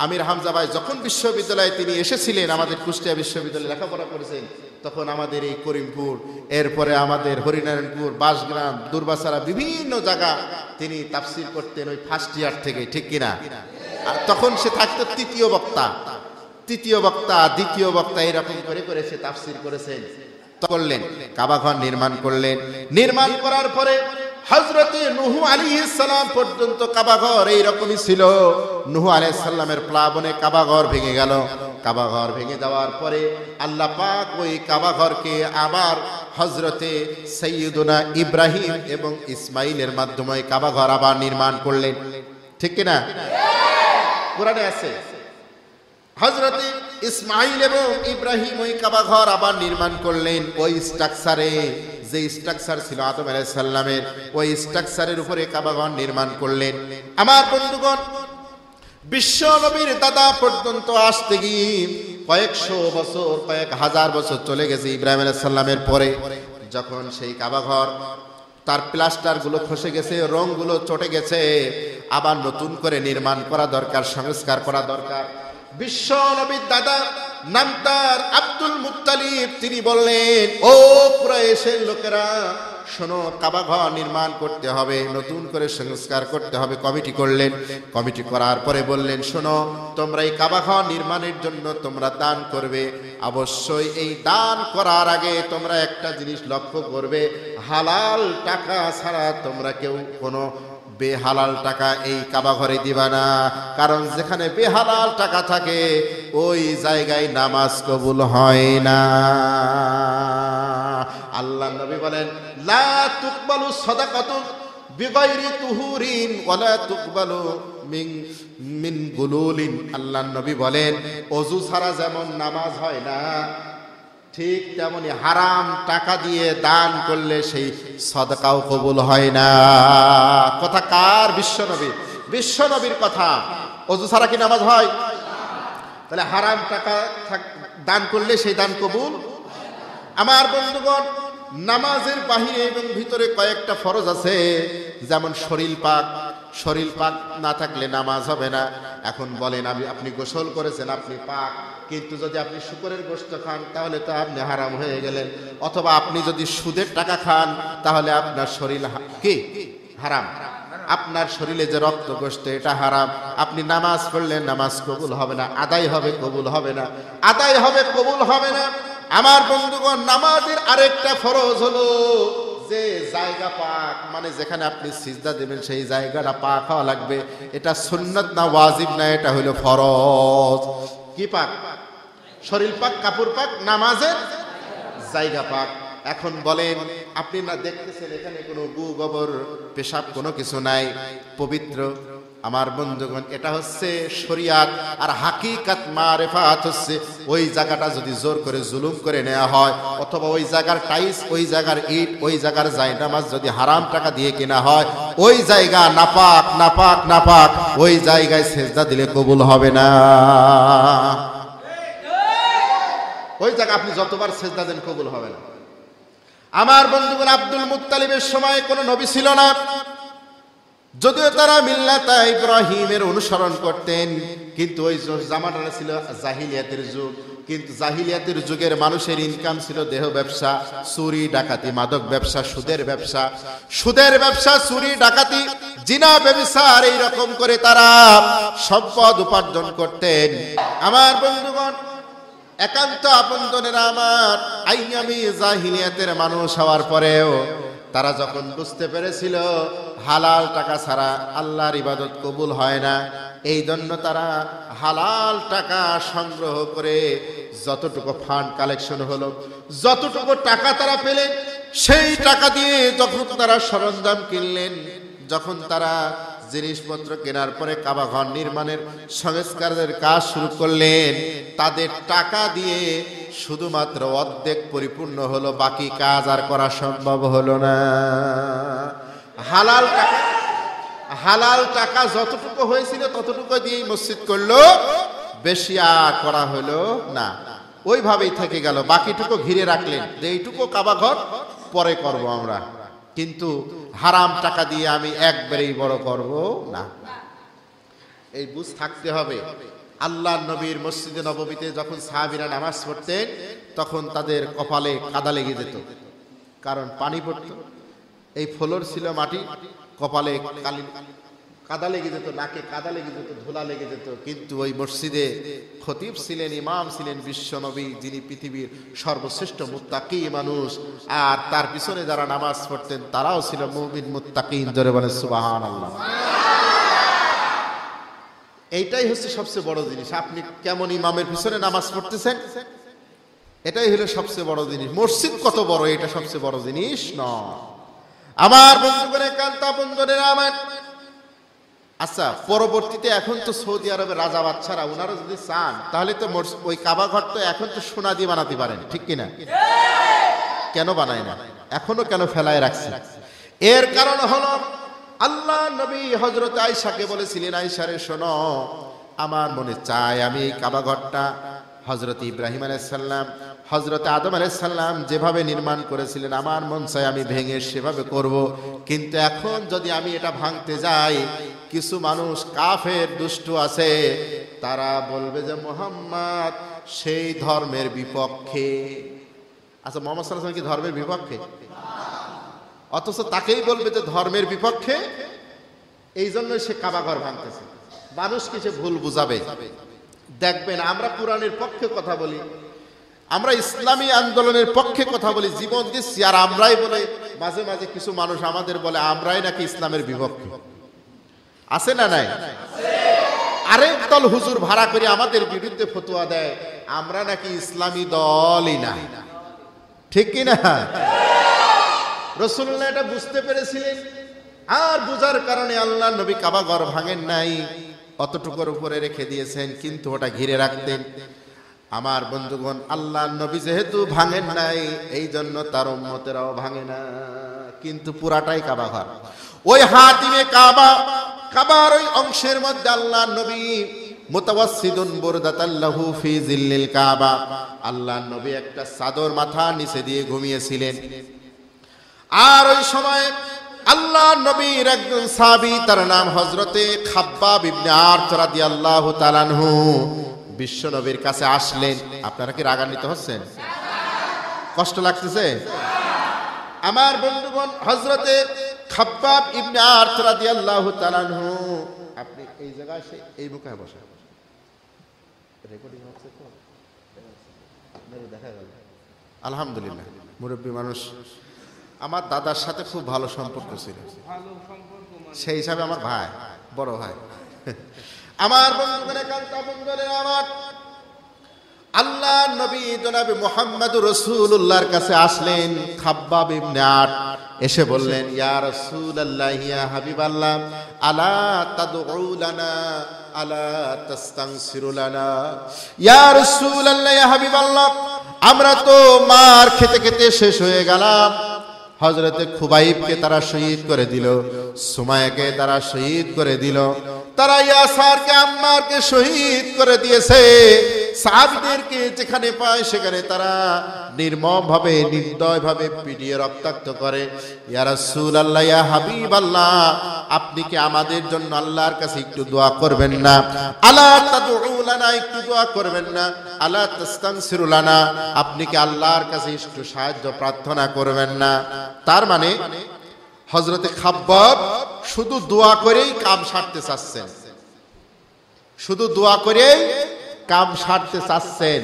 আমির হামজা ভাই যখন বিশ্ববিদ্যালয়ে তিনি এসেছিলেন, আমাদের কুষ্টিয়া বিশ্ববিদ্যালয়ে লেখাপড়া করেছেন, তখন আমাদের এই করিমপুর, এরপরে আমাদের হরিনারায়ণপুর, বাসগ্রাম, দুর্বাসারা, বিভিন্ন জায়গা তিনি তাফসীর করতেন ওই ফার্স্ট ইয়ার থেকে, ঠিক কিনা? আর তখন সে থাকতো তৃতীয় বক্তা, দ্বিতীয় বক্তা, এরকম করে করে সে তাফসীর করেছেন। করলেন কাবাঘর নির্মাণ করলেন। নির্মাণ করার পরে হযরতে নূহ আলাইহিস সালাম পর্যন্ত কাবাঘর এইরকমই ছিল। নূহ আলাইহিস সালামের প্লাবনে কাবাঘর ভেঙে গেল। কাবাঘর ভেঙে যাওয়ার পরে আল্লাহ পাক ওই কাবাঘরকে আবার হযরতে সাইয়্যিদুনা ইব্রাহিম এবং ইসমাইলের মাধ্যমে কাবাঘর আবার নির্মাণ করলেন, ঠিক কিনা? কোরআনে আছে হযরতে ইসমাইল এবং ইব্রাহিম ওই কাবাঘর আবার নির্মাণ করলেন ওই স্ট্রাকচারে, যে স্ট্রাকচার ছিল আদম আলাইহিস সালামের, ওই স্ট্রাকচারের উপরে কাবাঘর নির্মাণ করলেন। আমার বন্ধুগণ, বিশ্ব নবীর দাদা পর্যন্ত আসতে গিয়ে কয়েকশো বছর, কয়েক হাজার বছর চলে গেছে ইব্রাহিম আলাইহিস সালামের পরে। যখন সেই কাবাঘর তার প্লাস্টার গুলো খসে গেছে, রং গুলো চটে গেছে, আবার নতুন করে নির্মাণ করা দরকার, সংস্কার করা দরকার। বিশ্ব নবীর দাদা, নাম তার আব্দুল মুত্তালিব, তিনি বললেন, ও কুরাইশের লোকেরা শোনো, কাবাঘর নির্মাণ করতে হবে, নতুন করে সংস্কার করতে হবে। কমিটি করলেন। কমিটি করার পরে বললেন, শোনো, তোমরা এই কাবাঘর নির্মাণের জন্য তোমরা দান করবে। অবশ্যই এই দান করার আগে তোমরা একটা জিনিস লক্ষ্য করবে, হালাল টাকা ছাড়া তোমরা কেউ কোনো বেহালাল টাকা এই কাবাঘরে দিবা না। কারণ যেখানে বেহালাল টাকা থাকে ওই জায়গায় নামাজ কবুল হয় না। আল্লাহ নবী বলেন, লা তুকবালু সাদাকাতুন বিগাইরি তুহুরিন ওয়ালা তুকবালু মিন গুলুলিন। আল্লাহ নবী বলেন, ওযু ছাড়া যেমন নামাজ হয় না, ঠিক তেমনি হারাম টাকা দিয়ে দান করলে সেই সদকাও কবুল হয় না। কথা কার? বিশ্বনবীর কথা। ওযু ছাড়া কি নামাজ হয়? তাহলে হারাম টাকা দান করলে সেই দান কবুল। আমার বন্ধুগণ, নামাজের বাহিরে এবং ভিতরে কয়েকটা ফরজ আছে, যেমন শরীর পাক না থাকলে নামাজ হবে না। এখন বলেন, আপনি গোসল করেছেন, আপনি পাক, কিন্তু যদি আপনি শুকরের গোশত খান তাহলে তো আপনি হারাম হয়ে গেলেন। অথবা আপনি যদি সুদের টাকা খান তাহলে আপনার শরীর কি হারাম, আপনার শরীরে যে রক্ত গোশত এটা হারাম। আপনি নামাজ পড়লেন, নামাজ কবুল হবে না, আদায় হবে কবুল হবে না, আদায় হবে কবুল হবে না। আমার বন্ধুগণ, নামাজের আরেকটা ফরজ হলো যে জায়গা পাক, মানে যেখানে আপনি সিজদা দেবেন সেই জায়গাটা পাক হওয়া লাগবে। এটা সুন্নাত না ওয়াজিব না, এটা হলো ফরজ। কি পাক? শরীর পাক, কাপড় পাক, নামাজের জায়গা পাক। এখন বলেন, আপনি না দেখতেছেন এখানে কোনো গু গোবর পেশাব কোনো কিছু নাই, পবিত্র। আমার বন্ধুগণ, এটা হচ্ছে শরিয়াত। আর হাকিকাত মারিফাত হচ্ছে ওই জায়গাটা যদি জোর করে জুলুম করে নেওয়া হয়, অথবা ওই জায়গার টাইলস, ওই জায়গার ইট, ওই জায়গার জায়নামাজ যদি হারাম টাকা দিয়ে কেনা হয়, ওই জায়গা নাপাক নাপাক নাপাক, ওই জায়গায় সেজদা দিলে কবুল হবে না। ওই জায়গা আপনি যতবার সেজদা দেন কবুল হবে না। আমার বন্ধুগণ, আব্দুল মুত্তালিবের সময় কোনো নবী ছিল না, যদিও তারা মিল্লাতা ইব্রাহিমের অনুসরণ করতেন, কিন্তু ওই জামানাটা ছিল জাহিলিয়াতের যুগ। কিন্তু জাহিলিয়াতের যুগের মানুষের ইনকাম ছিল দেহ ব্যবসা, চুরি ডাকাতি, মাদক ব্যবসা, সুদের ব্যবসা, চুরি ডাকাতি, জিনা ব্যভিচার, এইরকম করে তারা সম্পদ উপার্জন করতেন। আমার বন্ধুগণ, একান্ত আপনজনেরা আমার, আমি জাহিলিয়াতের মানুষ হওয়ার পরেও তারা যখন বুঝতে পেরেছিল হালাল টাকা ছাড়া আল্লাহর ইবাদত কবুল হয় না, এই জন্য তারা হালাল টাকা সংগ্রহ করে যতটুকু ফান্ড কালেকশন হলো, যতটুকু টাকা তারা পেলেন, সেই টাকা দিয়ে যখন তারা সরঞ্জাম কিনলেন, যখন তারা জিনিসপত্র কেনার পরে কাবা ঘর নির্মাণের সংস্কারের কাজ শুরু করলেন, তাদের টাকা দিয়ে শুধুমাত্র অর্ধেক পরিপূর্ণ হলো, বাকি কাজ আর করা সম্ভব হলো না। হালাল টাকা যতটুকু হয়েছিল ততটুকু দিয়েই মসজিদ করলো, বেশি আর করা হলো না। ওইভাবেই থেকে গেল, বাকিটুকু ঘিরে রাখলেন যে এইটুকু কাবা ঘর পরে করব আমরা, কিন্তু হারাম টাকা দিয়ে আমি একবারেই বড় করব না। এই বুঝ থাকতে হবে। আল্লাহ নবীর মসজিদে নববীতে যখন সাহাবীরা নামাজ পড়তেন, তখন তাদের কপালে কাদা লেগে যেত, কারণ পানি পড়ত, এই ফ্লোর ছিল মাটি, কপালে কাদা লেগে যেত, নাকে কাদা লেগে যেত, ধুলা লেগে যেত। কিন্তু ওই মসজিদে খতিব ছিলেন, ইমাম ছিলেন বিশ্ব নবী, যিনি পৃথিবীর সর্বশ্রেষ্ঠ মুত্তাকি মানুষ, আর তার পিছনে যারা নামাজ পড়তেন তারাও ছিল মুমিন মুত্তাকিন। জোরে বলেন সুবহানাল্লাহ। এইটাই হচ্ছে সবচেয়ে বড় জিনিস। আপনি কেমন ইমামের পিছনে নামাজ পড়তেছেন, এটাই হলো সবচেয়ে বড় জিনিস। মসজিদ কত বড়, এটা সবচেয়ে বড় জিনিস নয়। আমার বন্ধুগণের কান্তা বন্ধুদের আমার, আচ্ছা পরবর্তীতে এখন তো সৌদি আরবের রাজা বাচ্চারা ওনারা যদি চান তাহলে তো ওই কাবা ঘর তো এখন তো সোনা দিয়ে বানাতে পারেন, ঠিক কিনা? কেন বানায় না? এখনো কেন ফেলায় রাখছে? এর কারণ হলো আল্লাহ নবী হযরত আয়েশাকে বলেছিলেন, আয়েশা রে শোনো, আমার মনে চায় আমি এই কাবা ঘরটা হযরত ইব্রাহিম আলাইহিস সালাম, হযরত আদম আলাইহিস সালাম যেভাবে নির্মাণ করেছিলেন, আমার মন চায় আমি ভেঙে সেভাবে করব। কিন্তু এখন যদি আমি এটা ভাঙতে যাই, কিছু মানুষ কাফের দুষ্ট আছে, তারা বলবে যে মুহাম্মদ সেই ধর্মের বিপক্ষে। আচ্ছা, মুহাম্মদ সাল্লাল্লাহু আলাইহি ওয়াসাল্লাম কি ধর্মের বিপক্ষে? অথচ তাকেই বলবে যে ধর্মের বিপক্ষে, এই জন্য সে কাবা ঘর ভাঙতেছে। মানুষকে সে ভুল বুঝাবে। দেখবেন আমরা কোরআনের পক্ষে কথা বলি, আমরা ইসলামী আন্দোলনের পক্ষে কথা বলি, জীবন দিচ্ছি, আর আমরাই বলে মাঝে মাঝে কিছু মানুষ আমাদের বলে আমরাই নাকি ইসলামের বিপক্ষে। আছে না নাই? আরেক দল হুজুর ভাড়া করে আমাদের বিরুদ্ধে ফতোয়া দেয়, আমরা নাকি ইসলামী দলই না, ঠিক কিনা? রাসূলুল্লাহ এটা বুঝতে পেরেছিলেন, আর বুঝার কারণে আল্লাহ নবী কাবা ঘর ভাঙেন নাই, অতটুকুর উপরে রেখে দিয়েছেন, কিন্তু ওটা ঘিরে রাখতেন। আমার বন্ধুগণ, আল্লাহ নবী যেহেতু ভাঙেন নাই, এই জন্য তার উম্মতেরাও ভাঙে না, কিন্তু পুরাটাই কাবা ঘর। ওই হাতিমে কাবা, কাবার ওই অংশের মধ্যে আল্লাহ নবী মুতাওয়াসসিদুন বুরদাতাল্লাহু ফি জিল্লিল কাবা, আল্লাহ নবী একটা চাদর মাথার নিচে দিয়ে ঘুমিয়েছিলেন। আর ওই সময় আল্লাহ নবীর একজন সাহাবী, তার নাম হযরতে খাব্বাব ইবনে আরত রাদিয়াল্লাহু তাআলা আনহু, বিশ্ব নবীর কাছে আসলেন। আপনারা কি রাগান্বিত হচ্ছেন? কষ্ট লাগতেছে? আমার বন্ধুগণ, হযরতে খাব্বাব ইবনে আরত রাদিয়াল্লাহু তাআলা আনহু, আপনি এই জায়গায় এসে এই বুকে বসে, রেকর্ডিং হচ্ছে তো আপনারা দেখা গেল। আলহামদুলিল্লাহ, মুরব্বী মানুষ। আমার দাদার সাথে খুব ভালো সম্পর্ক ছিল, সেই হিসাবে আমার ভাই, বড় ভাই। আমার বন্ধুগণ, কান্তা বন্ধুরা আমার, আল্লাহ নবী জনাবে মুহাম্মদুর রাসূলুল্লাহর কাছে আসলেন। খাব্বাব ইবনে আরত এসে বললেন, ইয়া রাসূলুল্লাহ, ইয়া হাবিবাল্লাহ, আলা তাদউ লানা, আলা তাস্তানসিরু লানা। ইয়া রাসূলুল্লাহ, ইয়া হাবিবাল্লাহ, আমরা তো মার খেতে খেতে শেষ হয়ে গেলাম। হযরতে খুবাইবকে তারা শহীদ করে দিল, সুমাইয়াকে তারা শহীদ করে দিল, তারা ইয়াসারকে, আম্মারকে শহীদ করে দিয়েছে। সাহাবীদেরকে যেখানে পায় সেখানে তারা নির্মমভাবে নির্দয়ভাবে পিটিয়ে রক্তাক্ত করে। ইয়া রাসূলুল্লাহ, ইয়া হাবিবাল্লাহ, আপনি কি আমাদের জন্য আল্লাহর কাছে একটু দোয়া করবেন না? আলা তাদউ লানা, একটু দোয়া করবেন না? আলা তাস্তানসিরু লানা, আপনি কি আল্লাহর কাছে একটু সাহায্য প্রার্থনা করবেন না? তার মানে হযরতে খাব্বাব শুধু দোয়া করেই কাম সারতে চাচ্ছেন, শুধু দোয়া করেই কাম সারতে চাচ্ছেন।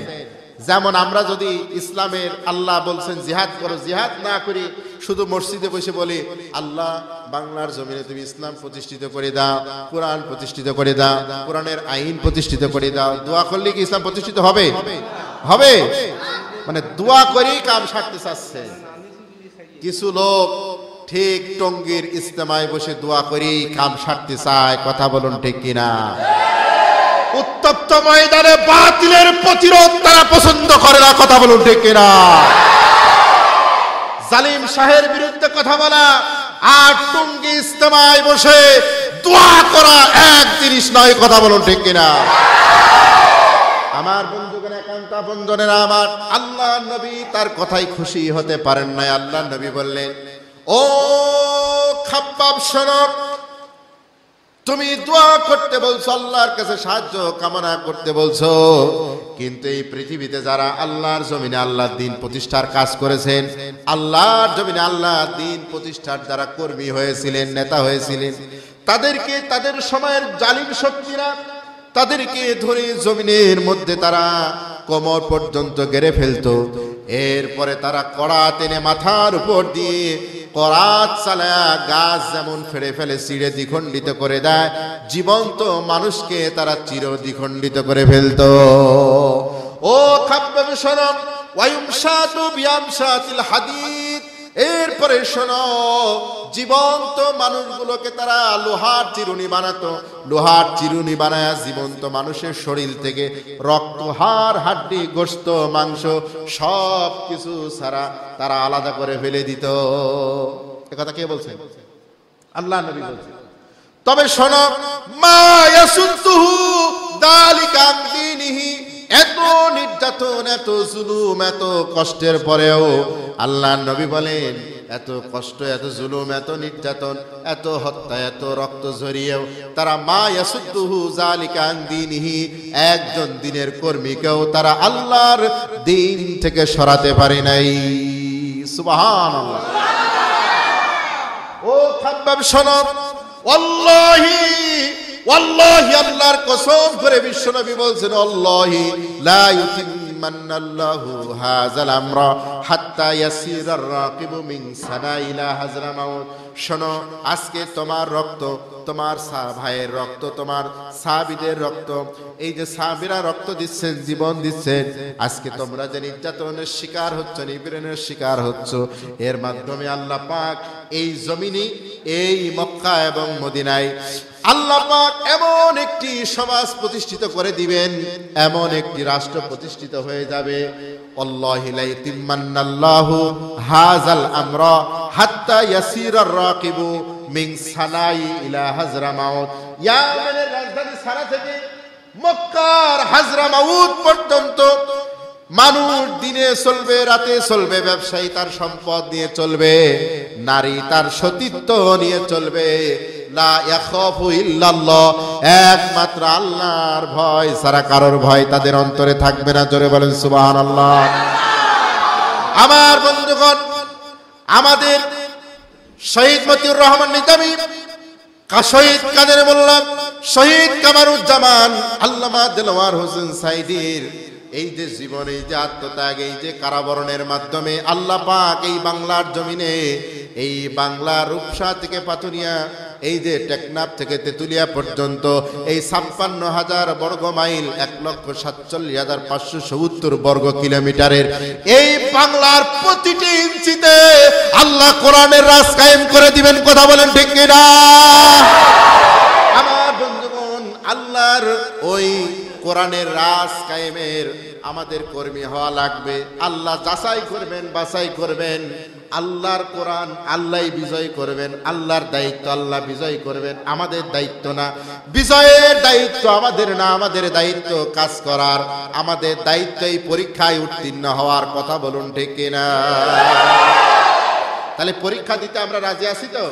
যেমন আমরা যদি ইসলামের আল্লাহ বলছেন জিহাদ করো, জিহাদ না করি শুধু মসজিদে বসে বলি আল্লাহ বাংলার জমিনে তুমি ইসলাম প্রতিষ্ঠিত করে দাও, কোরআন প্রতিষ্ঠিত করে দাও, কোরআনের আইন প্রতিষ্ঠিত করে দাও, দোয়া করলে কি ইসলাম প্রতিষ্ঠিত হবে? হবে? মানে দোয়া করেই কাম সারতে চাচ্ছে। কিছু লোক ঠিক টঙ্গীর ইজতেমায় বসে দোয়া করেই কাম সারতে চায়। কথা বলুন ঠিক কিনা? উত্তপ্ত ময়দানে বাতিলের প্রতিরোধ তারা পছন্দ করে না। কথা বলুন ঠিক কিনা? জালিম শাহের বিরুদ্ধে কথা বলা আর টঙ্গী ইজতেমায় বসে দোয়া করা এক জিনিস নয়। কথা বলুন ঠিক কিনা? আমার বন্ধুগণ, একান্ত আপনজনেরা আমার, আল্লাহ নবী তার কথাই খুশি হতে পারেন নাই। আল্লাহ নবী বললেন, ও খাব্বাব শোনো, তুমি দোয়া করতে বলছো, আল্লাহর কাছে সাহায্য কামনা করতে বলছো, কিন্তু এই পৃথিবীতে যারা আল্লাহর জমিনে আল্লাহর দ্বীন প্রতিষ্ঠার কাজ করেছেন, আল্লাহর জমিনে আল্লাহর দ্বীন প্রতিষ্ঠার যারা কর্মী হয়েছিলেন, নেতা হয়েছিলেন, তাদেরকে তাদের সময়ের জালিম শক্তিরা তাদেরকে ধরে জমিনের মধ্যে তারা কোমর পর্যন্ত গেড়ে ফেলতো। এরপরে তারা কড়া টেনে মাথার উপর দিয়ে করাত চালায়া গাছ যেমন ফেড়ে ফেলে চিড়ে দ্বিখণ্ডিত করে দেয়, জীবন্ত মানুষকে তারা চির দ্বিখণ্ডিত করে ফেলতো। ও খাব্বাব শোনো, ওয়ায়ুমশাতু বিয়ামশাতিল হাদিদ, এরপরে শোনো, জীবন্ত মানুষগুলোকে তারা লোহার চিরুনি বানাতো। লোহার চিরুনি বানায়া জীবন্ত মানুষের শরীর থেকে রক্ত, হাড়, হাড্ডি, গোশত, মাংস সব কিছু ছাড়া তারা আলাদা করে ফেলে দিত। এ কথা কে বলছেন? আল্লাহ নবী বলছেন। তবে শোনো, মা ইয়াসুদ্দুহু যালিকা আন দীনিহি, এত নির্যাতন, এত জুলুম, এত কষ্টের পরেও আল্লাহ নবী বলেন, এত কষ্ট, এত জুলুম, এত নির্যাতন, এত হত্যা, এত রক্ত ঝরিয়েও তারা মা ইয়াসুদ্দুহু যালিকা আন দীনিহি, একজন দ্বীনের কর্মীকেও তারা আল্লাহর দ্বীন থেকে সরাতে পারে নাই। সুবহানাল্লাহ। ও খাব্বাব শোনো, ওয়াল্লাহি ওয়াল্লাহি, আল্লাহর কসম করে বিশ্বনবী বলছেন, আল্লাহি লা ইউতিম্মান্নাল্লাহু হাযাল আমরা হাত্তা ইয়াসিরার রাকিবু মিন সানা ইলা হাজরামাউত। শোনো, আজকে তোমার রক্ত, তোমার ভাইয়ের রক্ত, তোমার সাহাবীদের রক্ত, এই যে সাহাবীরা রক্ত দিচ্ছেন, জীবন দিচ্ছেন, আজকে তোমরা যে নির্যাতনের শিকার হচ্ছ, নিপীড়নের শিকার হচ্ছ, এর মাধ্যমে আল্লাহ পাক এই জমিনে, এই মক্কা এবং মদিনায় আল্লাহ পাক এমন একটি সমাজ প্রতিষ্ঠিত করে দিবেন, এমন একটি রাষ্ট্র প্রতিষ্ঠিত হয়ে যাবে। আল্লাহি লা ইউতিম্মান্নাল্লাহু হাযাল আমরা হাত্তা ইয়াসিরার রাকিবু মিন সানাই ইলা হাজরামাউত। ইয়ামেনের রাজধানী সানা থেকে মক্কার হাজরামাউত পর্যন্ত মানুষ দিনে চলবে, রাতে চলবে, ব্যবসায়ী তার সম্পদ নিয়ে চলবে, নারী তার সতীত্ব নিয়ে চলবে। লা ইয়াখাফু ইল্লাল্লাহ, একমাত্র আল্লাহর ভয় ছাড়া কারোর ভয় তাদের অন্তরে থাকবে না। জোরে বলেন সুবহানাল্লাহ। আমার বন্ধুগণ, আমাদের শহীদ মতিউর রহমান নিজামী, শহীদ কাদের মোল্লা, শহীদ কামারুজ্জামান, আল্লামা দেলোয়ার হোসেন সাইদির এই যে জীবন, এই যে আত্মত্যাগ, এই যে কারাবরণের মাধ্যমে আল্লাহ পাক এই বাংলার জমিনে, এই বাংলার রূপসা থেকে পাতুরিয়া, এই যে টেকনাফ থেকে তেতুলিয়া পর্যন্ত এই 56,000 বর্গ মাইল, 1,47,570 বর্গ কিলোমিটারের এই বাংলার প্রতিটি ইঞ্চিতে আল্লাহ কোরআনের রাজ কায়েম করে দিবেন। কথা বলেন ঠিক কিনা? আমার বন্ধুগণ, আল্লাহর ওই কোরআনের রাজ কায়েমের আমাদের কর্মী হওয়া লাগবে। আল্লাহ যাচাই করবেন, বাছাই করবেন। আল্লাহর কোরআন আল্লাহই বিজয় করবেন, আল্লাহর দায়িত্ব আল্লাহ বিজয় করবেন, আমাদের দায়িত্ব না। বিজয়ের দায়িত্ব আমাদের না, আমাদের দায়িত্ব কাজ করার, আমাদের দায়িত্ব এই পরীক্ষায় উত্তীর্ণ হওয়ার। কথা বলুন ঠিক কিনা? তাহলে পরীক্ষা দিতে আমরা রাজি আছি তো?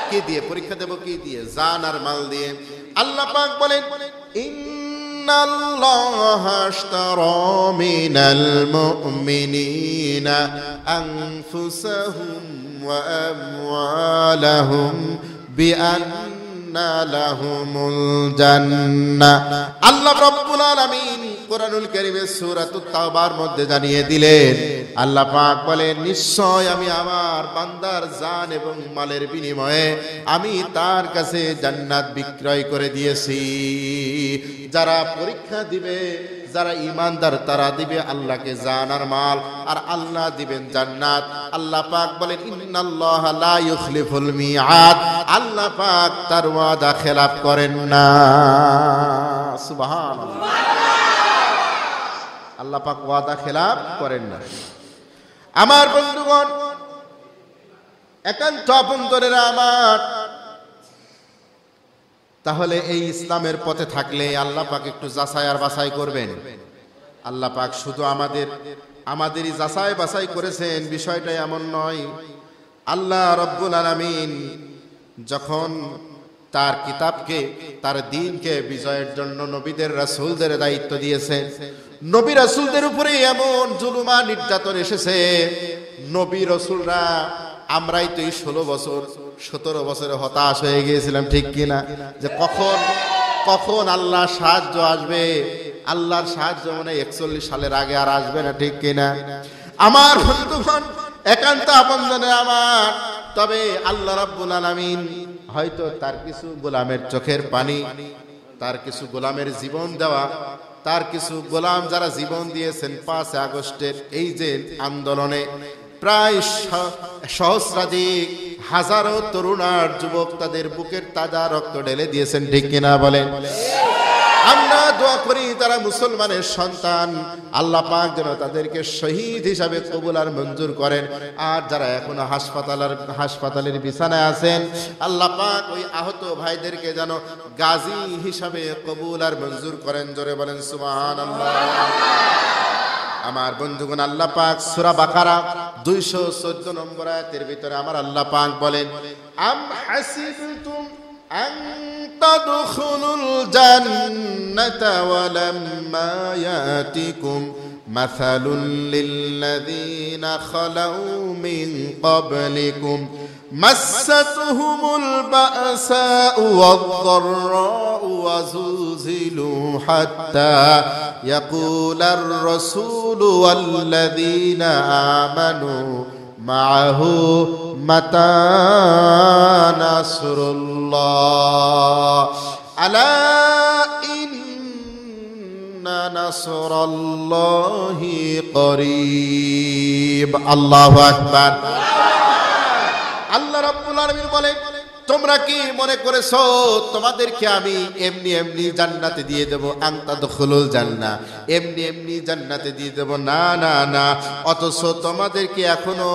কি দিয়ে পরীক্ষা দেব? কি দিয়ে? জান আর মাল দিয়ে। আল্লাহ পাক বলেন, ইন্নাল্লাহা আশতারা মিনাল মুমিনিনা আনফুসাহুম ওয়া আমওয়ালাহুম বিআন্না লাহুমুল জান্নাহ। আল্লাহ রাব্বুল আলামিন কোরআনুল কারীমের সূরাতুত তাওবার মধ্যে জানিয়ে দিলেন, আল্লাহ পাক বলেন, নিশ্চয় আমি আমার বান্দার জান এবং মালের বিনিময়ে আমি তার কাছে জান্নাত বিক্রয় করে দিয়েছি। যারা পরীক্ষা দিবে, যারা ঈমানদার, তারা দিবে আল্লাহকে জান আর মাল, আর আল্লাহ দিবেন জান্নাত। আল্লাহ পাক বলেন, ইন্নাল্লাহা লা ইউখলিফুল মিআদ। আল্লাহ পাক তার ওয়াদা খেলাফ করেন না। সুবহানাল্লাহ। আল্লাহ পাক ওয়াদা খেলাফ করেন না। আমার বন্ধুগণ, একান্ত আপনজনেরা আমার, তাহলে এই ইসলামের পথে থাকলে আল্লাহ পাক একটু যাচাই আর বাছাই করবেন। আল্লাহ পাক শুধু আমাদেরই যাচাই বাছাই করেছেন, বিষয়টা এমন নয়। আল্লাহ রব্বুল আলামিন যখন তার কিতাবকে, তার দ্বীনকে বিজয়ের জন্য নবীদের রাসূলদের দায়িত্ব দিয়েছেন, নবী রাসূলদের উপরে এমন জুলুম আর নির্যাতন এসেছে, নবী রাসূলরা, আমরাই তো এই 16 বছর 17 বছরে হতাশ হয়ে গিয়েছিলাম, ঠিক কিনা? যে কখন আল্লাহ সাহায্য আসবে। আল্লাহর সাহায্য মানে 41 সালের আগে আর আসবে না, ঠিক কিনা? আমার বন্ধুগণ, একান্ত আপনজনের আমার, তবে আল্লাহ রাব্বুল আলামিন হয়তো তার কিছু গোলামের চোখের পানি, তার কিছু গোলামের জীবন দেওয়া, তার কিছু গোলাম যারা জীবন দিয়েছেন 5 আগস্টের এই যে আন্দোলনে, প্রায় সহস্রাধিক হাজারো তরুণ আর যুবক তাদের বুকের তাজা রক্ত ঢেলে দিয়েছেন, ঠিক কিনা বলেন? আমরা দোয়া করি তারা মুসলমানের সন্তান, আল্লাহ পাক যেন তাদেরকে শহীদ হিসাবে কবুল আর মঞ্জুর করেন। আর যারা এখনো হাসপাতালের বিছানায় আছেন, আল্লাহ পাক ওই আহত ভাইদেরকে যেন গাজী হিসাবে কবুল আর মঞ্জুর করেন। জোরে বলেন সুবহানাল্লাহ। আমার বন্ধুগণ, আল্লাহ পাক সূরা বাকারা 214 নম্বর আয়াতের ভিতরে আমার আল্লাহ পাক বলেন, আম হাসিবতুম আন তাদখুলুল জান্নাতা ওয়া লাম্মা ইয়াতিকুম মাসালুল লিল্লাযীনা খালাউ মিন ক্বাবলিকুম মাসাতুহুমুল বাসাউ ওয়াদ-দাররাউ ওয়া যুলজিলু হাত্তা ইয়াকুলার রাসূলু ওয়াল্লাযীনা আমানু মা'আহু মাতা নাসরুল্লাহ আলা ইন্না নাসরাল্লাহি করিব। আল্লাহু আকবার। আল্লাহ রাব্বুল আলামিন বলেন, তোমরা কি মনে করেছো তোমাদেরকে আমি এমনি এমনি জান্নাতে দিয়ে দেব? আনতাদখুলুল জান্নাহ, এমনি এমনি জান্নাতে দিয়ে দেব? না না না। অথচ তোমাদেরকে এখনো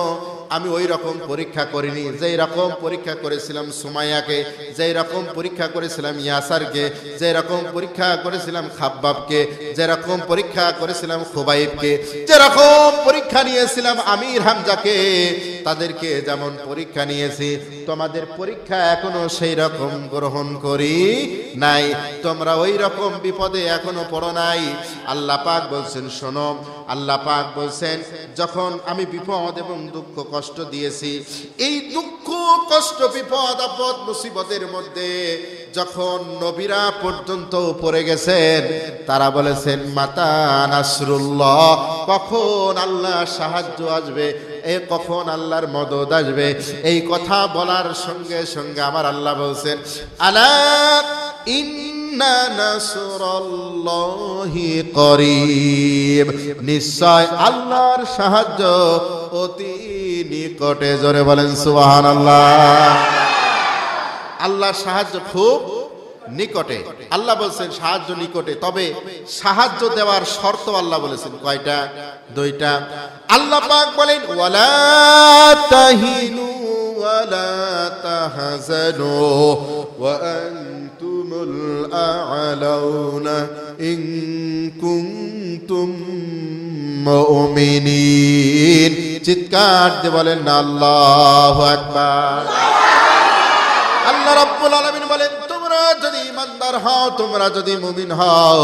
আমি ওই রকম পরীক্ষা করিনি, যেই রকম পরীক্ষা করেছিলাম সুমাইয়াকে, যেই রকম পরীক্ষা করেছিলাম ইয়াসারকে, যেই রকম পরীক্ষা করেছিলাম খাব্বাবকে, যেরকম পরীক্ষা করেছিলাম খুবাইবকে, যেরকম পরীক্ষা নিয়েছিলাম আমির হামজাকে, তাদেরকে যেমন পরীক্ষা নিয়েছি, তোমাদের পরীক্ষা এখনো সেই রকম গ্রহণ করি নাই। তোমরা ওই রকম বিপদে এখনো পড়ো নাই। আল্লাহ পাক বলছেন, শোনো, আল্লাহ পাক বলছেন, যখন আমি বিপদ এবং দুঃখ কষ্ট দিয়েছি, এই দুঃখ কষ্ট বিপদ আপদ মুসিবতের মধ্যে যখন নবীরা পর্যন্ত পড়ে গেছেন, তারা বলেছেন মাতা নাসরুল্লাহ, কখন আল্লাহ সাহায্য আসবে, কখন আল্লাহর মদদ আসবে। এই কথা বলার সঙ্গে সঙ্গে আমার আল্লাহ বলছেন, আলা ইন্না নাসরাল্লাহি করিব, নিশ্চয় আল্লাহর সাহায্য অতি নিকটে। জোরে বলেন সুবহানাল্লাহ। আল্লাহর সাহায্য খুব নিকটে। আল্লাহ বলছেন সাহায্য নিকটে, তবে সাহায্য দেওয়ার শর্ত আল্লাহ বলেছেন কয়টা? দুইটা। আল্লাহ পাক বলেন ওয়ালা তাহিনু ওয়ালা তাহজানু ওয়া আনতুমুল আ'লাউনা ইন কুনতুম মুমিনিন। চিৎকার দিয়ে বলেন না আল্লাহু আকবার। আল্লাহ রাব্বুল আলামিন বলেন তোমরা যদি ঈমানদার হও, তোমরা যদি মুমিন হও,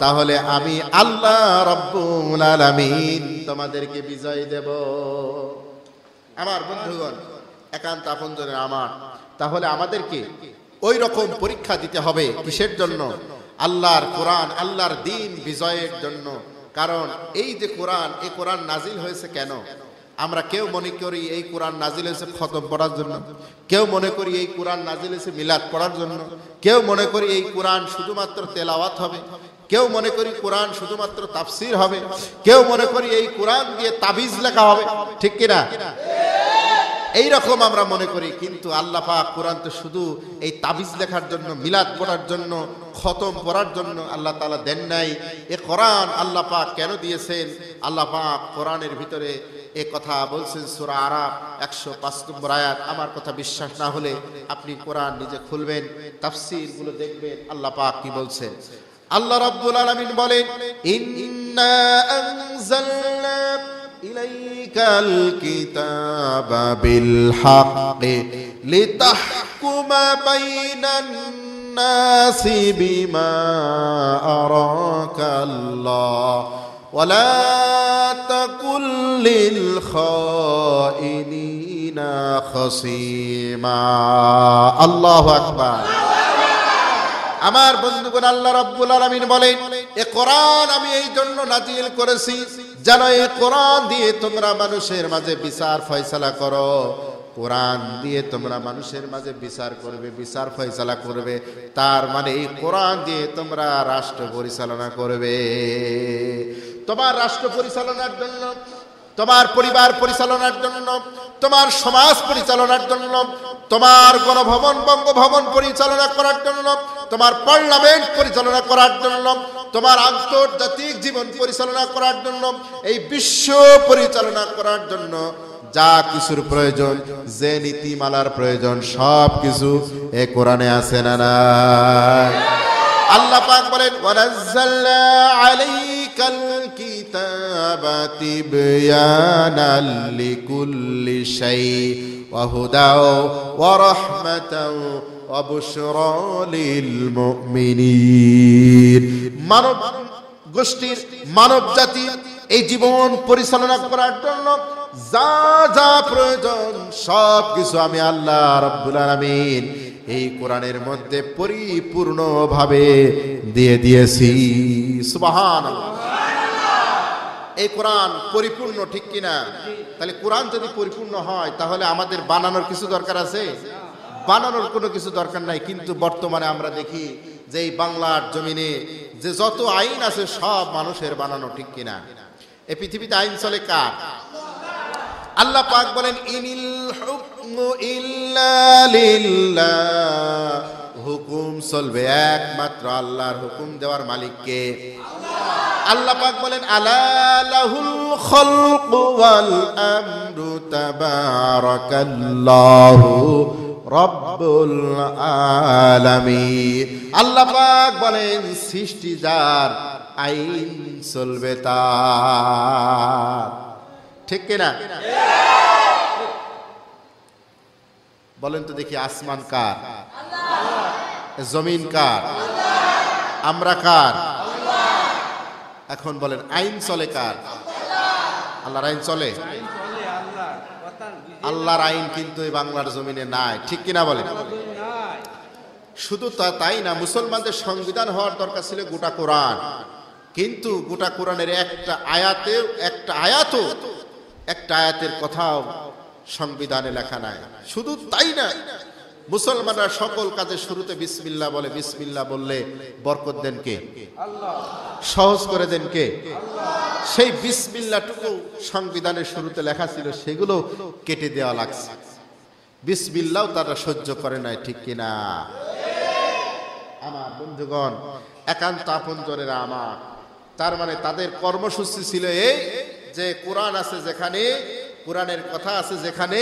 তাহলে আমি আল্লাহ রাব্বুল আলামিন তোমাদেরকে বিজয় দেব। আমার বন্ধুগণ, একান্ত আপনজনের আমার, তাহলে আমাদেরকে ওই রকম পরীক্ষা দিতে হবে। কিসের জন্য? আল্লাহর কোরআন, আল্লাহর দ্বীন বিজয়ের জন্য। কারণ এই যে কোরআন, এই কোরআন নাজিল হয়েছে কেন? আমরা কেউ মনে করি এই কোরআন নাজিল হয়েছে খতম পড়ার জন্য, কেউ মনে করি এই কোরআন নাজিল হয়েছে মিলাদ পড়ার জন্য, কেউ মনে করি এই কোরআন শুধুমাত্র তেলাওয়াত হবে, কেউ মনে করি কোরআন শুধুমাত্র তাফসীর হবে, কেউ মনে করি এই কোরআন দিয়ে তাবিজ লেখা হবে। ঠিক কিনা? এইরকম আমরা মনে করি, কিন্তু আল্লাহ পাক কোরআন তো শুধু এই তাবিজ লেখার জন্য, মিলাদ পড়ার জন্য, খতম পড়ার জন্য আল্লাহ তাআলা দেন নাই। এ কোরআন আল্লাহ পাক কেন দিয়েছেন? আল্লাহ পাক কোরআনের ভিতরে এ কথা বলছেন সূরা আরাফ 105 নম্বর আয়াত। আমার কথা বিশ্বাস না হলে আপনি কোরআন নিজে খুলবেন, তাফসীর গুলো দেখবেন আল্লাহ পাক কি বলছেন। আল্লাহ রাব্বুল আলামিন বলেন ইন্না আনজালনা ইলাইকাল কিতাবা বিল হাক্কি লিতাহকুমা বাইনান নাসি বিমা আরাকাল্লাহ ওয়ালা তাকুল লিল খাইনিনা খাসীমা। আল্লাহু আকবার। আমার বন্ধুগণ, আল্লাহ রাব্বুল আলামিন বলেন এ কোরআন আমি এই জন্য নাজিল করেছি যেন এই কোরআন দিয়ে তোমরা মানুষের মাঝে বিচার ফয়সালা করো। কোরআন দিয়ে তোমরা মানুষের মাঝে বিচার করবে, বিচার ফয়সালা করবে, তার মানে এই কোরআন দিয়ে তোমরা রাষ্ট্র পরিচালনা করবে। তোমার রাষ্ট্র পরিচালনার জন্য, তোমার পরিবার পরিচালনার জন্য, তোমার সমাজ পরিচালনার জন্য, তোমার গণভবন বঙ্গভবন পরিচালনা করার জন্য, তোমার পার্লামেন্ট পরিচালনা করার জন্য, তোমার আন্তর্জাতিক জীবন পরিচালনা করার জন্য, এই বিশ্ব পরিচালনা করার জন্য যা কিছুর প্রয়োজন, যে নীতিমালার প্রয়োজন, সব কিছু এই কোরআনে আছে না নাই? আল্লাহ পাক বলেন ওয়ানাজ্জালনা আলাইকাল কিতাবা তিবয়ানাল লিকুল্লি শাই ওয়া হুদাও ওয়া রাহমাতাও ওয়া বুশরা লিল মুমিনিন। মানব গোষ্ঠীর, মানব জাতির এই জীবন পরিচালনা করার জন্য যা যা প্রয়োজন সব কিছু আমি আল্লাহ রাব্বুল আলামিন এই কোরআনের মধ্যে পরিপূর্ণভাবে দিয়ে দিয়েছি। সুবহানাল্লাহ। এই কোরআন পরিপূর্ণ, ঠিক কিনা? তাহলে কোরআন যদি পরিপূর্ণ হয় তাহলে আমাদের বানানোর কিছু দরকার আছে? বানানোর কোনো কিছু দরকার নাই। কিন্তু বর্তমানে আমরা দেখি যে এই বাংলার জমিনে যে যত আইন আছে সব মানুষের বানানো, ঠিক কিনা? এই পৃথিবীতে আইন চলে কার? আল্লাহ পাক বলেন ইনিল হুকমু ইল্লা লিল্লাহ, হুকুম চলবে একমাত্র আল্লাহর। হুকুম দেওয়ার মালিক কে? আল্লাহ পাক বলেন আলা লাহুল খালকু ওয়াল আমরু তাবারাকাল্লাহু রব্বুল আলামিন। আল্লাহ পাক বলেন সৃষ্টি যার, আইন চলবে তার। ঠিক কিনা? বলেন তো দেখি, আসমান কার? জমিন কার? আমরা কার? এখন বলেন আইন চলে কার? আল্লাহর আইন চলে। আল্লাহর আইন কিন্তু এই বাংলার জমিনে নাই, ঠিক কিনা বলেন? শুধু তাই না, মুসলমানদের সংবিধান হওয়ার দরকার ছিল গোটা কোরআন, কিন্তু গোটা কোরআনের একটা আয়াতের কথাও সংবিধানে লেখা নাই। শুধু তাই না, মুসলমানরা সকল কাজে শুরুতে বিসমিল্লাহ বলে। বিসমিল্লাহ বললে বরকত দেন কে? আল্লাহ। সহজ করে দেন কে? আল্লাহ। সেই বিসমিল্লাহটুকু সংবিধানের শুরুতে লেখা ছিল, সেগুলো কেটে দেওয়া লাগছে। বিসমিল্লাহও তারা সহ্য করে নাই, ঠিক কিনা? আমার বন্ধুগণ, একান্ত আপনজনেরা আমার, তার মানে তাদের কর্মসূচি ছিল এই যে কোরআন আছে যেখানে, কোরআনের কথা আছে যেখানে,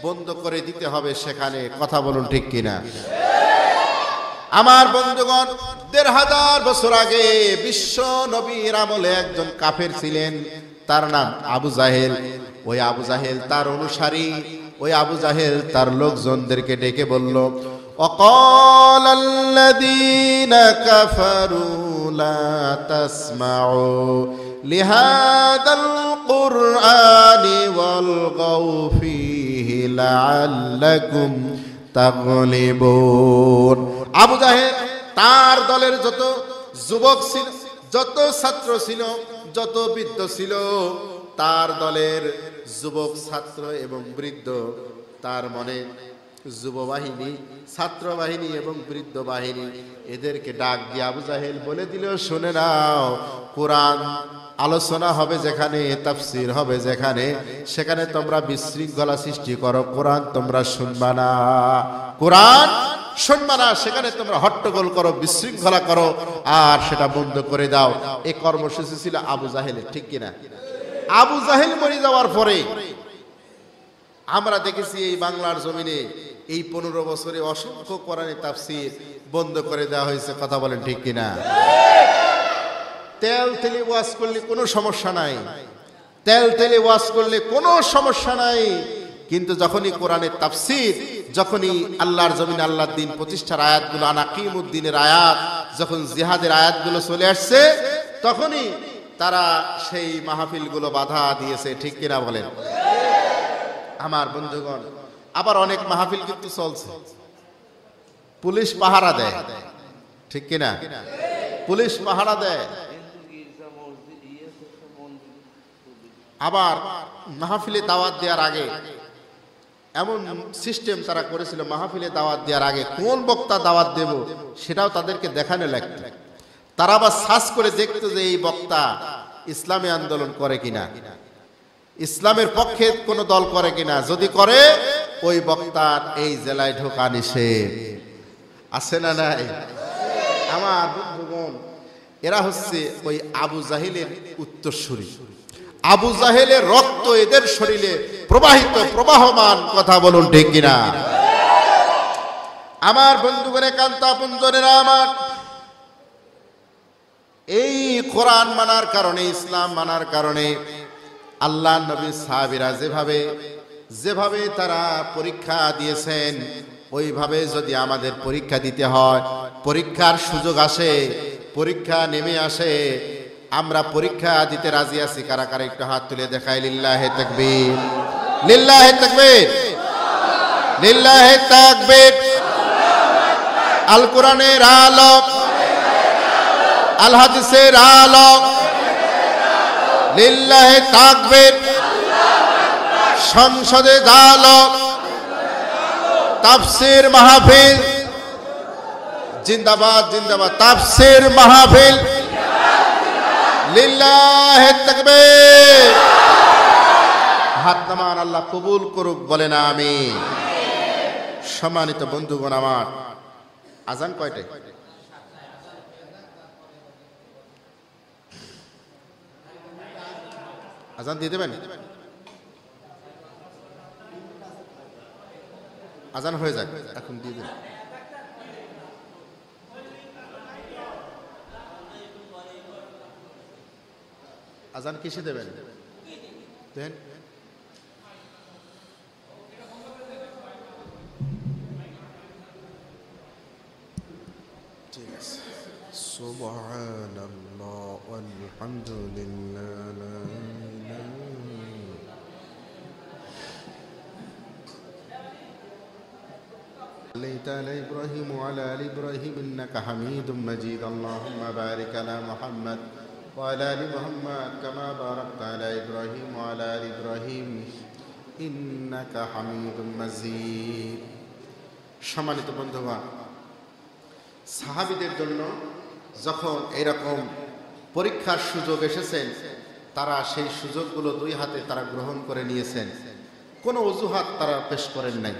বন্ধ করে দিতে হবে সেখানে। কথা বলুন ঠিক কিনা? আমার বন্ধুগণ, ১৫০০ বছর আগে বিশ্ব নবীর আমলে একজন কাফের ছিলেন, তার নাম আবু জাহেল। ওই আবু জাহেল তার অনুসারী, ওই আবু জাহেল তার লোকজনদেরকে ডেকে বলল, وقال الذين كفروا لا تسمعوا لهذا القرآن والغوا فيه لعلكم تغلبون। আবু জাহেল তার দলের যত যুবক ছিল, যত ছাত্র ছিল, যত বৃদ্ধ ছিল, তার দলের যুবক, ছাত্র এবং বৃদ্ধ, তার মনে যুব বাহিনী, ছাত্র বাহিনী এবং বৃদ্ধ বাহিনী, এদেরকে ডাক দিয়ে আবু জাহেল বলে দিল, শুনে নাও, কোরআন আলোচনা হবে যেখানে, তাফসীর হবে যেখানে, সেখানে তোমরা বিশৃঙ্খলা সৃষ্টি করো, কোরআন তোমরা শুনবা না, কোরআন শুনবা না, সেখানে তোমরা হট্টগোল করো, বিশৃঙ্খলা করো, আর সেটা বন্ধ করে দাও। এই কর্মসূচি ছিল আবু জাহেলের, ঠিক কিনা? আবু জাহেল মরে যাওয়ার পরে আমরা দেখেছি এই বাংলার জমিনে এই 15 বছরে অসংখ্য কোরআনের তাফসীর বন্ধ করে দেওয়া হয়েছে। কথা বলেন ঠিক কিনা? তেল তেলে ওয়াজ করলে কোনো সমস্যা নাই, তেল তেলে ওয়াজ করলে কোনো সমস্যা নাই, কিন্তু যখনই কোরআনের তাফসীর, যখনই আল্লাহর জমিনে আল্লাহর দ্বীন প্রতিষ্ঠার আয়াতগুলো, আনাকিমুদ্দিনের আয়াত, যখন জিহাদের আয়াতগুলো চলে আসছে, তখনই তারা সেই মাহফিলগুলো বাধা দিয়েছে। ঠিক কিনা বলেন? আমার বন্ধুগণ, আবার অনেক মাহফিল কিন্তু চলছে, পুলিশ পাহারা দেয়, ঠিক কিনা? পুলিশ পাহারা দেয়। আবার মাহফিলে দাওয়াত দেওয়ার আগে এমন সিস্টেম তারা করেছিল, মাহফিলে দাওয়াত দেওয়ার আগে কোন বক্তা দাওয়াত দেব সেটাও তাদেরকে দেখানো লাগতো। তারা আবার সার্চ করে দেখতো যে এই বক্তা ইসলামী আন্দোলন করে কিনা, ইসলামের পক্ষে কোন দল করে কিনা। যদি করে, ওই বক্তার এই জেলায় ঢোকা নিষেধ। আছে না নাই? আমার বন্ধুগণ, এরা হচ্ছে ওই আবু জাহেলের উত্তরসূরি। আবু জাহেলের রক্ত এদের শরীরে প্রবাহিত, প্রবাহমান। কথা বলুন ঠিক কিনা? আমার বন্ধুগণ, একান্ত আপনজনেরা আমার, এই কোরআন মানার কারণে, ইসলাম মানার কারণে আল্লাহ নবী সাহাবীরা যেভাবে তারা পরীক্ষা দিয়েছেন, ওইভাবে যদি আমাদের পরীক্ষা দিতে হয়, পরীক্ষার সুযোগ আসে, পরীক্ষা নেমে আসে, আমরা পরীক্ষা দিতে রাজি আছি? কারা কারা একটু হাত তুলে দেখায়? লিল্লাহে তাকবীর, লিল্লাহে তাকবীর, লিল্লাহে তাকবীর। আল কোরআনের আলো, আল হাদিসের আলো, লিল্লাহে তাকবীর। সংসদে আলো, তাফসীর মাহফিল জিন্দাবাদ, জিন্দাবাদ। তাফসীর মাহফিল, লিল্লাহে তাকবীর। হাত নামান, আল্লাহ কবুল করুক, বলেন আমিন। সম্মানিত বন্ধুগণ আমার, আজান কয়টায়? আজান দিয়ে দেবেন? আজান হয়ে যাক, এখন দিয়ে দেন। আজান কিসে দেবেন? দেন। ঠিক আছে। সুবহানাল্লাহ ওয়ালহামদুলিল্লাহ। صليت على إبراهيم وعلى آل إبراهيم إنك حميد مجيد اللهم بارك على محمد وعلى آل محمد كما باركت على إبراهيم وعلى آل إبراهيم إنك حميد مجيد। সম্মানিত বন্ধুগণ, সাহাবীদের জন্য যখন এরকম পরীক্ষার সুযোগ এসেছেন, তারা সেই সুযোগগুলো দুই হাতে তারা গ্রহণ করে নিয়েছেন, কোনো অজুহাত তারা পেশ করেন নাই।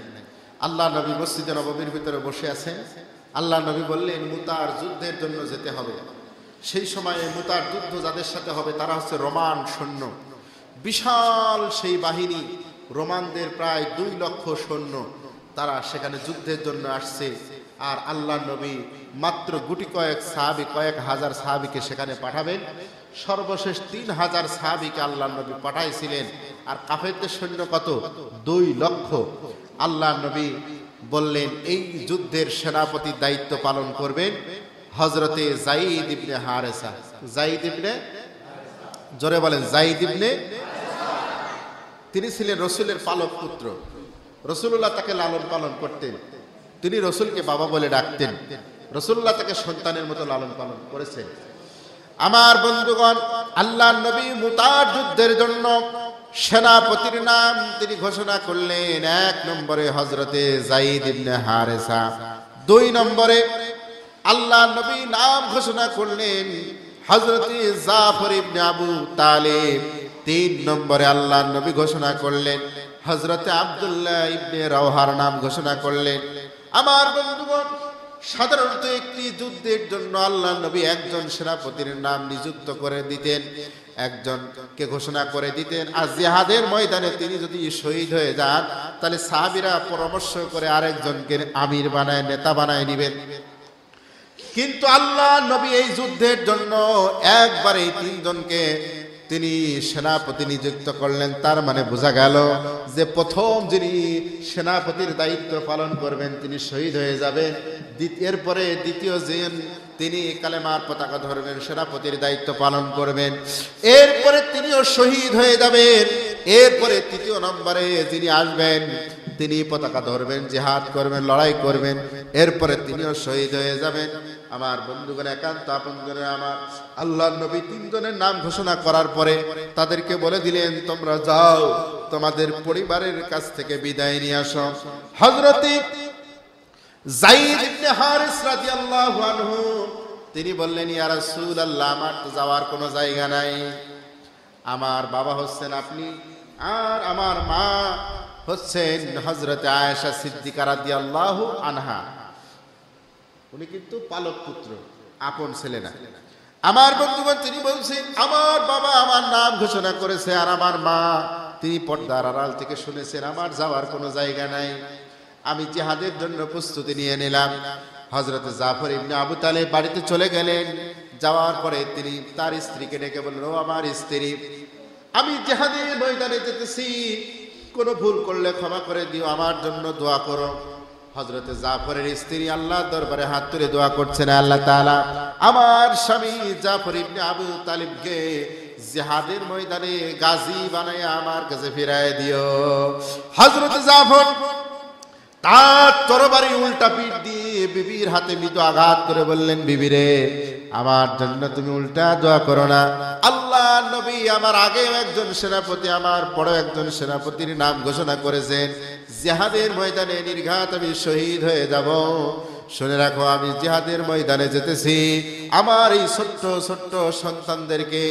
আল্লাহ নবী মসজিদে নববীর ভিতরে বসে আছেন, আল্লাহ নবী বললেন মুতার যুদ্ধের জন্য যেতে হবে। সেই সময়ে মুতার যুদ্ধ যাদের সাথে হবে তারা হচ্ছে রোমান সৈন্য, বিশাল সেই বাহিনী, রোমানদের প্রায় 2 লক্ষ সৈন্য, তারা সেখানে যুদ্ধের জন্য আসছে। আর আল্লাহ নবী মাত্র গুটি কয়েক সাহাবী, কয়েক হাজার সাহাবীকে সেখানে পাঠাবেন। সর্বশেষ 3000 সাহাবীকে আল্লাহ নবী পাঠাইছিলেন। আর কাফেরদের সৈন্য কত? 2 লক্ষ। আল্লাহ নবী বললেন এই যুদ্ধের সেনাপতির দায়িত্ব পালন করবেন হযরতে যায়েদ ইবনে হারেসা। যায়েদ ইবনে, জোরে বলেন, যায়েদ ইবনে। তিনি ছিলেন রসুলের পালক পুত্র। রসুল্লাহ তাকে লালন পালন করতেন, তিনি রসুলকে বাবা বলে ডাকতেন। রসুল্লাহ তাকে সন্তানের মতো লালন পালন করেছেন। আমার বন্ধুগণ, আল্লাহ নবী মুতার যুদ্ধের জন্য সেনাপতির নাম তিনি ঘোষণা করলেন। 1 নম্বরে হযরতে যায়েদ ইবনে হারেসা। 2 নম্বরে আল্লাহ নবী নাম ঘোষণা করলেন হযরতে জাফর ইবনে আবু তালিব। 3 নম্বরে আল্লাহ নবী ঘোষণা করলেন হযরতে আব্দুল্লাহ ইবনে রাওহার নাম ঘোষণা করলেন। আমার বন্ধুগণ, সাধারণত একটি যুদ্ধের জন্য আল্লাহ নবী একজন সেনাপতির নাম নিযুক্ত করে দিতেন, একজনকে ঘোষণা করে দিতেন। আর জিহাদের ময়দানে তিনি যদি শহীদ হয়ে যান তাহলে সাহাবীরা পরামর্শ করে আরেকজনকে আমির বানায়, নেতা বানায় নেবেন। কিন্তু আল্লাহ নবী এই যুদ্ধের জন্য একবারে 3 জনকে তিনি সেনাপতি নিযুক্ত করলেন। তার মানে বোঝা গেল যে প্রথম যিনি সেনাপতির দায়িত্ব পালন করবেন তিনি শহীদ হয়ে যাবেন। এরপরে দ্বিতীয় জন তিনি কালেমার পতাকা ধরবেন, সেনাপতির দায়িত্ব পালন করবেন, এরপরে তিনিও শহীদ হয়ে যাবেন। এরপরে 3 নম্বরে যিনি আসবেন তিনি পতাকা ধরবেন, জিহাদ করবেন, লড়াই করবেন, এরপরে তিনিও শহীদ হয়ে যাবেন। আমার বন্ধুগণ, একান্ত আপনজনের আমার আল্লাহর নবী 3 জনের নাম ঘোষণা করার পরে তাদেরকে বলে দিলেন তোমরা যাও, তোমাদের পরিবারের কাছ থেকে বিদায় নিয়ে আসো। হযরতে যায়েদ ইবনে হারিস রাদিয়াল্লাহু আনহু তিনি বললেন ইয়া রাসূলুল্লাহ, আমার তো যাওয়ার কোনো জায়গা নাই। আমার বাবা হচ্ছেন আপনি, আর আমার মা হচ্ছেন হযরতে আয়েশা সিদ্দিকা রাদিয়াল্লাহু আনহা। উনি কিন্তু পালক পুত্র, আপন ছেলে না। আমার বন্ধুগণ, তিনি বলছেন আমার বাবা আমার নাম ঘোষণা করেছে, আর আমার মা তিনি পর্দার আড়াল থেকে শুনেছেন আমার যাওয়ার কোনো জায়গা নাই। আমি জিহাদের জন্য প্রস্তুতি নিয়ে নিলাম। হযরতে জাফর ইবনে আবু তালিব বাড়িতে চলে গেলেন। যাওয়ার পরে তিনি তার স্ত্রীকে ডেকে বললেন, ও আমার স্ত্রী, আমি জিহাদের ময়দানে যেতেছি, কোনো ভুল করলে ক্ষমা করে দিও, আমার জন্য দোয়া করো। হযরতে জাফরের স্ত্রী আল্লাহর দরবারে হাত তুলে দোয়া করছেন, আল্লাহ তাআলা আমার স্বামী জাফর ইবনে আবু তালিবকে জিহাদের ময়দানে গাজী বানায় আমার কাছে ফিরায় দিও। হযরতে জাফর তার তরবারি উল্টা পিঠ দিয়ে বিবির হাতে মৃদু আঘাত করে বললেন, বিবি রে, আমার জন্য তুমি উল্টা দোয়া করো না। আল্লাহ নবী আমার আগে একজন সেনাপতি, আমার বড় একজন সেনাপতির নাম ঘোষণা করেছেন, জিহাদের ময়দানে নির্ঘাত আমি শহীদ হয়ে যাব। শুনে রাখো, আমি জিহাদের ময়দানে যেতেছি, আমার এই ছোট্ট ছোট্ট সন্তানদেরকে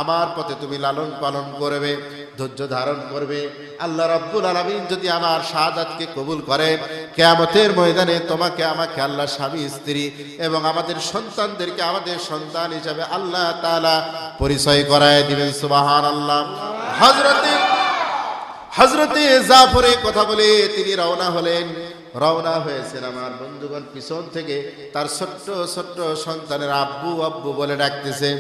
আমার পথে তুমি লালন পালন করবে, ধৈর্য ধারণ করবে। আল্লাহ রাব্বুল আলামিন যদি আমার শাহাদাতকে কবুল করেন, কিয়ামতের ময়দানে তোমাকে আমাকে আল্লাহ স্বামী স্ত্রী এবং আমাদের সন্তানদেরকে আমাদের সন্তান হিসাবে আল্লাহ তাআলা পরিচয় করায় দিবেন। সুবহানাল্লাহ। হযরতে জাফরে কথা বলে তিনি রওনা হলেন। রওনা হয়েছেন আমার বন্ধুগণ, পিছন থেকে তার ছোট্ট ছোট্ট সন্তানের আব্বু আব্বু বলে ডাকতেছে,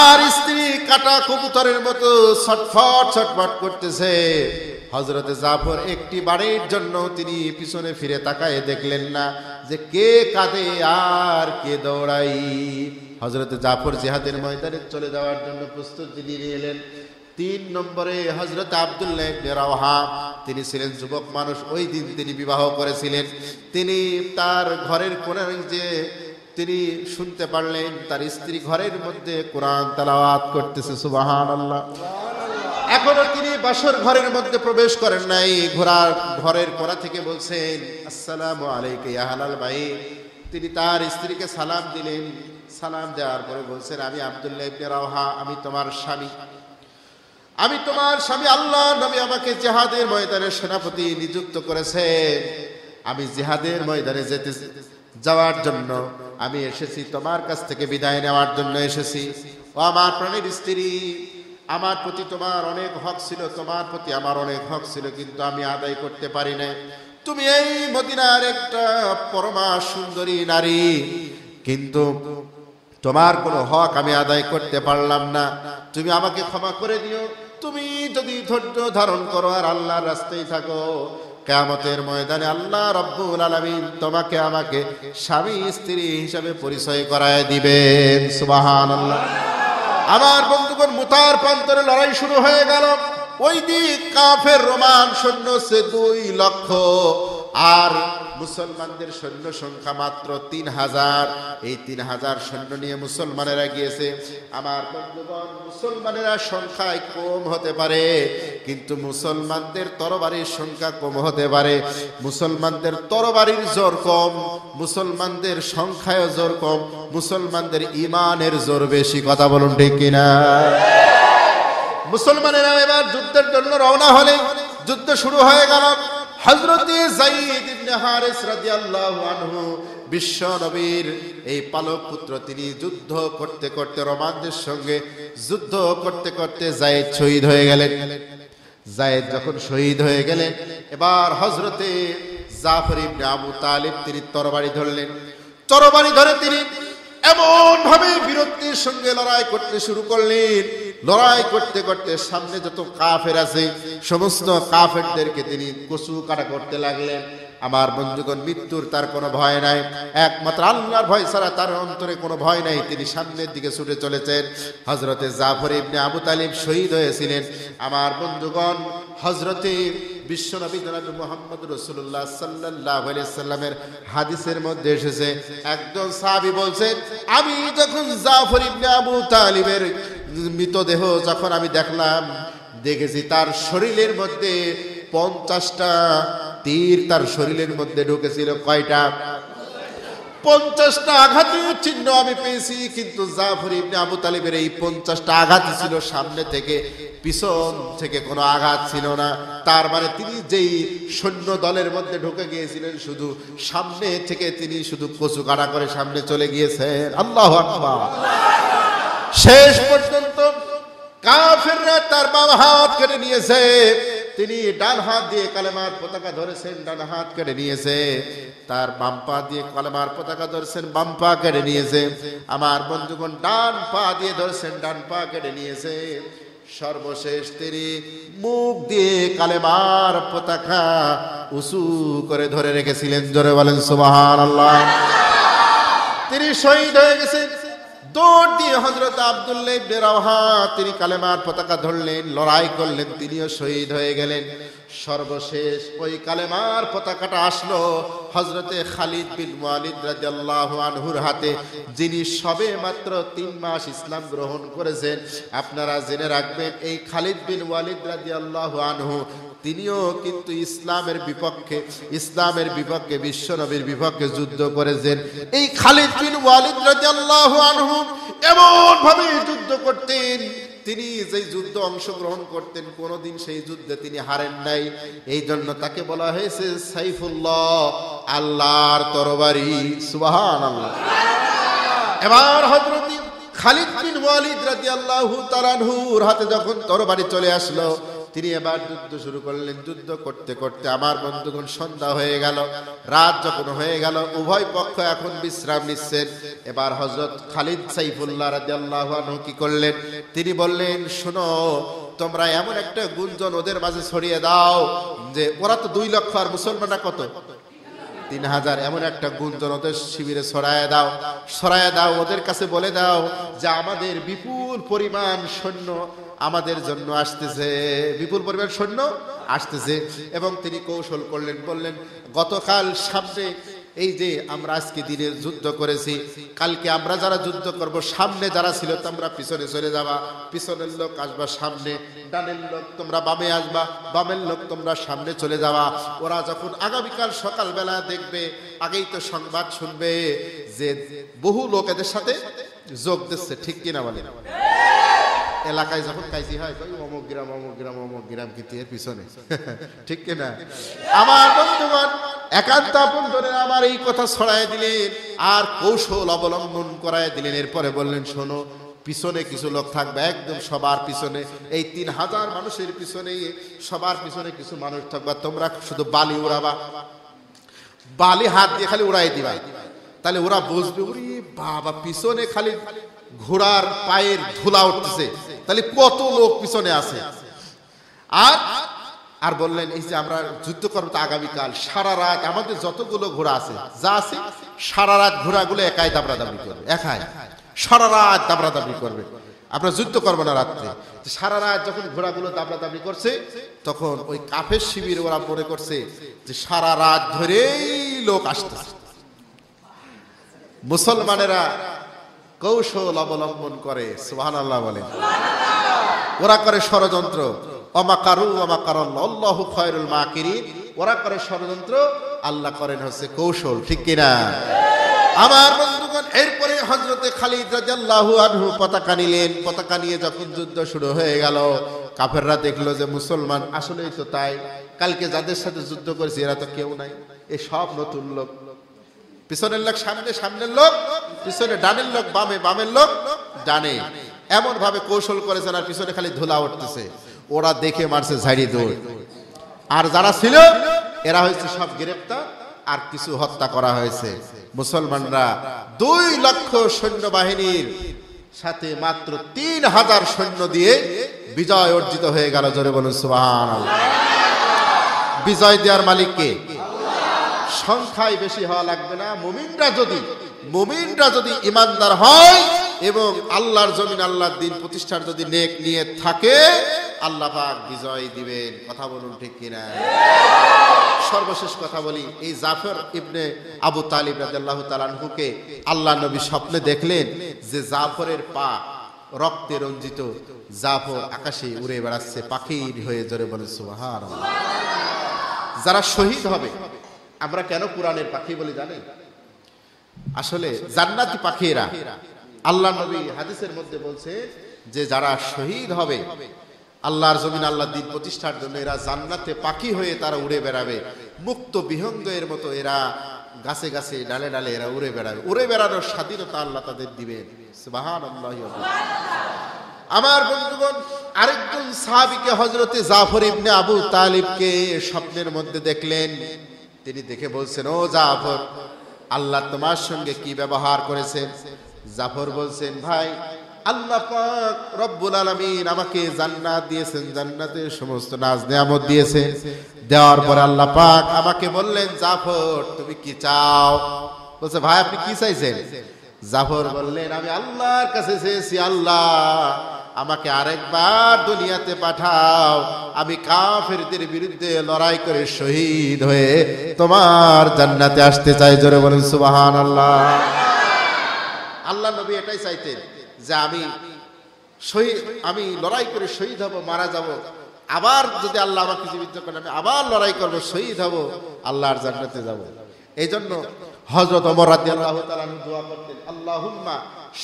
আর স্ত্রী কাটা কবুতরের মতো ছটফট ছটফট করতেছে। হযরতে জাফর একটি বাড়ির জন্য তিনি পিছনে ফিরে তাকায় দেখলেন না যে কে কাঁদে আর কে দৌড়াই। হযরতে জাফর জিহাদের ময়দানে চলে যাওয়ার জন্য প্রস্তুতি নিয়ে এলেন। 3 নম্বরে হযরত আব্দুল্লাহ ইবনে রাওহা, তিনি ছিলেন যুবক মানুষ, ওই দিন তিনি বিবাহ করেছিলেন। তিনি তার ঘরের কোণে যে তিনি শুনতে পারলেন তার স্ত্রী ঘরের মধ্যে কোরআন তেলাওয়াত করতেছে। সুবহানাল্লাহ। এখনো তিনি বাসর ঘরের মধ্যে প্রবেশ করেন নাই, ঘরের কোণা থেকে বলছেন, আসসালামু আলাইকা ইয়া আহলাল বাইত। তিনি তার স্ত্রীকে সালাম দিলেন। সালাম দেওয়ার পরে বলছেন, আমি আব্দুল্লাহ ইবনে রাওহা, আমি তোমার স্বামী। আল্লাহ নবী আমাকে জিহাদের ময়দানে সেনাপতি নিযুক্ত করেছে। আমি জিহাদের ময়দানে যাওয়ার জন্য আমি এসেছি, তোমার কাছ থেকে বিদায় নেওয়ার জন্য এসেছি। ও আমার প্রাণের স্ত্রী, আমার প্রতি তোমার অনেক হক ছিল, তোমার প্রতি আমার অনেক হক ছিল, কিন্তু আমি আদায় করতে পারি না। তুমি এই মদিনার একটা পরমা সুন্দরী নারী, কিন্তু তোমার কোনো হক আমি আদায় করতে পারলাম না। তুমি আমাকে ক্ষমা করে দিও। তুমি যদি ধৈর্য ধারণ করো আর আল্লাহর রাস্তায় থাকো, কিয়ামতের ময়দানে আল্লাহ রাব্বুল আলামিন তোমাকে আমাকে স্বামী স্ত্রী হিসাবে পরিচয় করায় দিবেন। সুবহানাল্লাহ। আমার বন্ধুগণ, মুতার প্রান্তরে লড়াই শুরু হয়ে গেল। ওই দিক কাফের রোমান সৈন্য সে 2 লক্ষ, আর মুসলমানদের সৈন্য সংখ্যা মাত্র 3000। এই 3000 সৈন্য নিয়ে মুসলমানেরা গিয়েছে। আমার বন্ধুগণ, মুসলমানেরা সংখ্যায় কম হতে পারে, কিন্তু মুসলমানদের তরবারির সংখ্যা কম হতে পারে। মুসলমানদের তরবারির জোর কম, মুসলমানদের সংখ্যায় জোর কম, মুসলমানদের ঈমানের জোর বেশি। কথা বলুন ঠিক কিনা? মুসলমানেরা এবার যুদ্ধের জন্য রওনা হলে যুদ্ধ শুরু হয়ে গেল। হযরত যায়েদ ইবনে হারিস রাদিয়াল্লাহু আনহু, বিশ্ব নবীর এই পালক পুত্র, তিনি যুদ্ধ করতে করতে রোমানদের সঙ্গে যুদ্ধ করতে করতে যায়েদ শহীদ হয়ে গেলেন। যায়েদ যখন শহীদ হয়ে গেলেন, এবার হযরতে জাফর ইবনে আবু তালিব তিনি তরবারি ধরলেন। তরবারি ধরে তিনি এমন ভাবে বীরত্বের সঙ্গে লড়াই করতে শুরু করলেন। লড়াই করতে করতে সামনে যত কাফের আছে সমস্ত কাফেরদেরকে তিনি কচু কাটা করতে লাগলেন। আমার বন্ধুগণ, মৃত্যুর তার কোনো ভয় নাই, একমাত্র আল্লাহর ভয় ছাড়া তার অন্তরে কোনো ভয় নাই। তিনি সামনের দিকে ছুটে চলেছেন। হযরতে জাফর ইবনে আবু তালিব শহীদ হয়েছিলেন। আমার বন্ধুগণ, হযরতে বিশ্বনবী জনাব মুহাম্মদ রাসূলুল্লাহ সাল্লাল্লাহু আলাইহি সাল্লামের হাদিসের মধ্যে এসেছে, একজন সাহাবী বলছেন, আমি যখন জাফর ইবনে আবু তালিবের মৃতদেহ যখন আমি দেখেছি তার শরীরের মধ্যে 50টা তীর তার শরীরের মধ্যে ঢুকেছিল। কয়টা? 50টা আঘাতের চিহ্ন আমি পেয়েছি, কিন্তু জাফর ইবনে আবু তালিবের এই 50টা আঘাত ছিল সামনে থেকে, পিছন থেকে কোনো আঘাত ছিল না। তার মানে তিনি যেই সৈন্য দলের মধ্যে ঢুকে গিয়েছিলেন, শুধু সামনে থেকে তিনি শুধু কচু কাটা করে সামনে চলে গিয়েছেন। আল্লাহু আকবার। শেষ পর্যন্ত কাফেররা তার বাম হাত কেটে নিয়েছে। তিনি ডান হাত দিয়ে কালেমার পতাকা ধরেছেন, ডান হাত কেটে নিয়েছে। তার বাম পা দিয়ে কালেমার পতাকা ধরেছেন, বাম পা কেটে নিয়েছে। আমার বন্ধুগণ, ডান পা দিয়ে ধরেছেন, ডান পা কেটে নিয়েছে। সর্বশেষ তিনি মুখ দিয়ে কালেমার পতাকা উঁচু করে ধরে রেখেছিলেন। জোরে বলেন সুবহানাল্লাহ। তিনি শহীদ হয়ে গেছেন। দৌড় দিয়ে হযরত আব্দুল্লাহ ইবনে রাওহা তিনি কালেমার পতাকা ধরলেন, লড়াই করলেন, তিনিও শহীদ হয়ে গেলেন। সর্বশেষ ওই কালেমার পতাকাটা আসলো হযরতে খালিদ বিন ওয়ালিদ রাদিয়াল্লাহু আনহুর হাতে, যিনি সবে মাত্র 3 মাস ইসলাম গ্রহণ করেছেন। আপনারা জেনে রাখবেন, এই খালিদ বিন ওয়ালিদ রাদিয়াল্লাহু আনহু তিনিও কিন্তু ইসলামের বিপক্ষে বিশ্বনবীর বিপক্ষে যুদ্ধ করেছেন। এই খালিদ বিন ওয়ালিদ রাদিয়াল্লাহু আনহু এমন ভাবে যুদ্ধ করতেন, তিনি যেই যুদ্ধ অংশগ্রহণ করতেন কোনোদিন সেই যুদ্ধে তিনি হারেন নাই। এই জন্য তাকে বলা হয়েছে সাইফুল্লাহ, আল্লাহর তরবারি। সুবহানাল্লাহ। এবার হযরত খালিদ বিন ওয়ালিদ রাদিয়াল্লাহু তাআলা আনহুর হাতে যখন তরবারি চলে আসলো, তিনি এবার যুদ্ধ শুরু করলেন। যুদ্ধ করতে করতে আমার বন্ধুগণ সন্ধ্যা হয়ে গেল, রাত যখন হয়ে গেল, উভয় পক্ষ এখন বিশ্রাম নিচ্ছেন। এবার হযরত খালিদ সাইফুল্লাহ রাদিয়াল্লাহু আনহু কি করলেন? তিনি বললেন, শোনো, তোমরা এমন একটা গুঞ্জন ওদের মাঝে ছড়িয়ে দাও যে ওরা তো 2 লক্ষ আর মুসলমানরা কত? 3000। এমন একটা গুঞ্জন ওদের শিবিরে ছড়ায় দাও, ওদের কাছে বলে দাও যে আমাদের বিপুল পরিমাণ সৈন্য আমাদের জন্য আসতেছে, বিপুল পরিমাণ সৈন্য আসতেছে। এবং তিনি কৌশল করলেন, বললেন, গতকাল সামনে এই যে আমরা আজকে দিনে যুদ্ধ করেছি, কালকে আমরা যারা যুদ্ধ করব, সামনে যারা ছিল তোমরা পিছনে চলে যাবা, পিছনের লোক আসবা সামনে, ডানের লোক তোমরা বামে আসবা, বামের লোক তোমরা সামনে চলে যাবা। ওরা যখন আগামীকাল সকালবেলা দেখবে, আগেই তো সংবাদ শুনবে যে বহু লোক এদের সাথে যোগ দিচ্ছে। ঠিক কিনা বলেন? এলাকায় যখন কাইজি হয়, অমুক গ্রাম কিন্তু এর পিছনে। ঠিক কিনা? আমার বন্ধুগণ, একান্ত আপনজনের আমার এই কথা ছড়ায় দিলেন আর কৌশল অবলম্বন করায় দিলেন। এরপরে বললেন, শোনো, পিছনে কিছু লোক থাকবে, একদম সবার পিছনে, এই 3000 মানুষের পিছনে, সবার পিছনে কিছু মানুষ থাকবে। তোমরা শুধু বালি উড়াবা, বালি হাত দিয়ে খালি উড়াই দিবা, তাহলে ওরা বুঝবে ওরে বাবা পিছনে খালি ঘোড়ার পায়ের ধুলা উঠতেছে, তাহলে কত লোক পিছনে আছে। আর বললেন, এই যে আমরা যুদ্ধ করবো তো আগামীকাল, সারা রাত আমাদের যতগুলো ঘোড়া আছে যা আছে সারা রাত ঘোড়াগুলো একাই দাবড়াদাবড়ি করবে, একাই সারা রাত দাবড়াদাবড়ি করবে, আমরা যুদ্ধ করবো না রাত্রে। সারা রাত যখন ঘোড়াগুলো দাবড়াদাবড়ি করছে, তখন ওই কাফের শিবির ওরা মনে করছে যে সারা রাত ধরেই লোক আসতেছে। মুসলমানেরা কৌশল অবলম্বন করে, সুবহানাল্লাহ বলেন, ওরা করে ষড়যন্ত্র, অমাকারু অমাকারাল্লাহ আল্লাহু খায়রুল মাকিরিন, ওরা করে ষড়যন্ত্র, আল্লাহ করেন হচ্ছে কৌশল, ঠিক কিনা? আমার বন্ধুগণ, এরপরে হযরতে খালিদ রাদিয়াল্লাহু আনহু পতাকা নিলেন। পতাকা নিয়ে যখন যুদ্ধ শুরু হয়ে গেল, কাফেররা দেখলো যে মুসলমান আসলেই তো তাই, কালকে যাদের সাথে যুদ্ধ করেছে এরা তো কেউ নাই, এই সব নতুন লোক। পিছনের লোক সামনে, সামনের লোক পিছনে, ডানের লোক বামে, বামের লোক ডানে, এমন ভাবে কৌশল করেছেন, আর পিছনে খালি ধুলা উঠতেছে। ওরা দেখে মারছে ঝাড়ি দৌড়, আর যারা ছিল এরা হয়েছে সব গ্রেপ্তার, আর কিছু হত্যা করা হয়েছে। মুসলমানরা 2 লক্ষ সৈন্যবাহিনীর সাথে মাত্র 3000 সৈন্য দিয়ে বিজয় অর্জিত হয়ে গেল। জোরে বলুন সুবহানাল্লাহ। বিজয় দেওয়ার মালিক কে? সংখ্যায় বেশি হওয়া লাগবে না, মুমিনরা যদি ইমানদার হয় এবং আল্লাহর জমিন, আল্লাহর দ্বীন প্রতিষ্ঠার যদি নেক নিয়ত থাকে, আল্লাহ পাক বিজয় দিবেন। কথা বলুন ঠিক কিনা? সর্বশেষ কথা বলি, এই জাফর ইবনে আবু তালিব রাদিয়াল্লাহু তাআলা আনহুকে আল্লাহ নবী স্বপ্নে দেখলেন যে জাফরের পা রক্তে রঞ্জিত, জাফর আকাশে উড়ে বেড়াচ্ছে পাখির হয়ে। জোরে বলেন সুবহানাল্লাহ। যারা শহীদ হবে, আমরা কেন কোরআনের পাখি বলি জানেন? আসলে জান্নাতি পাখিরা, আল্লাহ নবী হাদিসের মধ্যে বলছে যে যারা শহীদ হবে আল্লাহর জমিন, আল্লাহর দ্বীন প্রতিষ্ঠার জন্য, এরা জান্নাতে পাখি হয়ে তারা উড়ে বেড়াবে, মুক্ত বিহঙ্গের মতো এরা গাছে গাছে ডালে ডালে এরা উড়ে বেড়াবে। উড়ে বেড়ানোর স্বাধীনতা আল্লাহ তাদের দিবেন। সুবহানাল্লাহ। আমার বন্ধুগণ, আরেকজন সাহাবীকে হযরতে জাফর ইবনে আবু তালিবকে স্বপ্নের মধ্যে দেখলেন। তিনি দেখে বলছেন, ও জাফর, আল্লাহ তোমার সঙ্গে কি ব্যবহার করেছেন? জাফর বলছেন, ভাই, আল্লাহ পাক রব্বুল আলামিন আমাকে জান্নাত দিয়েছেন, জান্নাতের সমস্ত নাজ নেয়ামত দিয়েছেন। দেওয়ার পর আল্লাহ পাক আমাকে বললেন, জাফর তুমি কি চাও? বলছে, ভাই আপনি কি চাইছেন? জাফর বললেন, আমি আল্লাহর কাছে চেয়েছি, আল্লাহ আমাকে আরেকবার দুনিয়াতে পাঠাও, আমি কাফেরদের বিরুদ্ধে লড়াই করে শহীদ হয়ে তোমার জান্নাতে আসতে চাই। জোরে বলেন সুবহানাল্লাহ। আল্লাহ নবী এটাই চাইতেন যে আমি লড়াই করে শহীদ হব, মারা যাব, আবার যদি আল্লাহ আমাকে জীবিত করেন আমি আবার লড়াই করব, শহীদ হব, আল্লাহর জান্নাতে যাব। এই জন্য হযরত ওমর রাদিয়াল্লাহু তাআলা দোয়া করতেন, আল্লাহুম্মা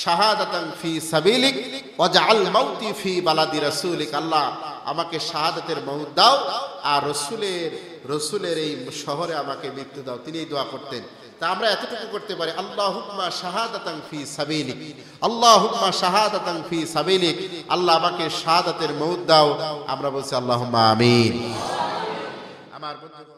শাহাদাতান ফি সাবিলিক ওয়াজআল মাউতি ফি বালাদি রাসূলিক। আল্লাহ আমাকে শাহাদাতের মওত দাও, আর রসুলের এই শহরে আমাকে মৃত্যু দাও। তিনি এই দোয়া করতেন। তা আমরা এতটুকু করতে পারি, আল্লাহুম্মা শাহাদাতান ফি সাবিলিক, আল্লাহুম্মা শাহাদাতান ফি সাবিলিক, আল্লাহ আমাকে শাহাদাতের মওত দাও। আমরা বলছি আল্লাহুম্মা আমিন। আমার বন্ধু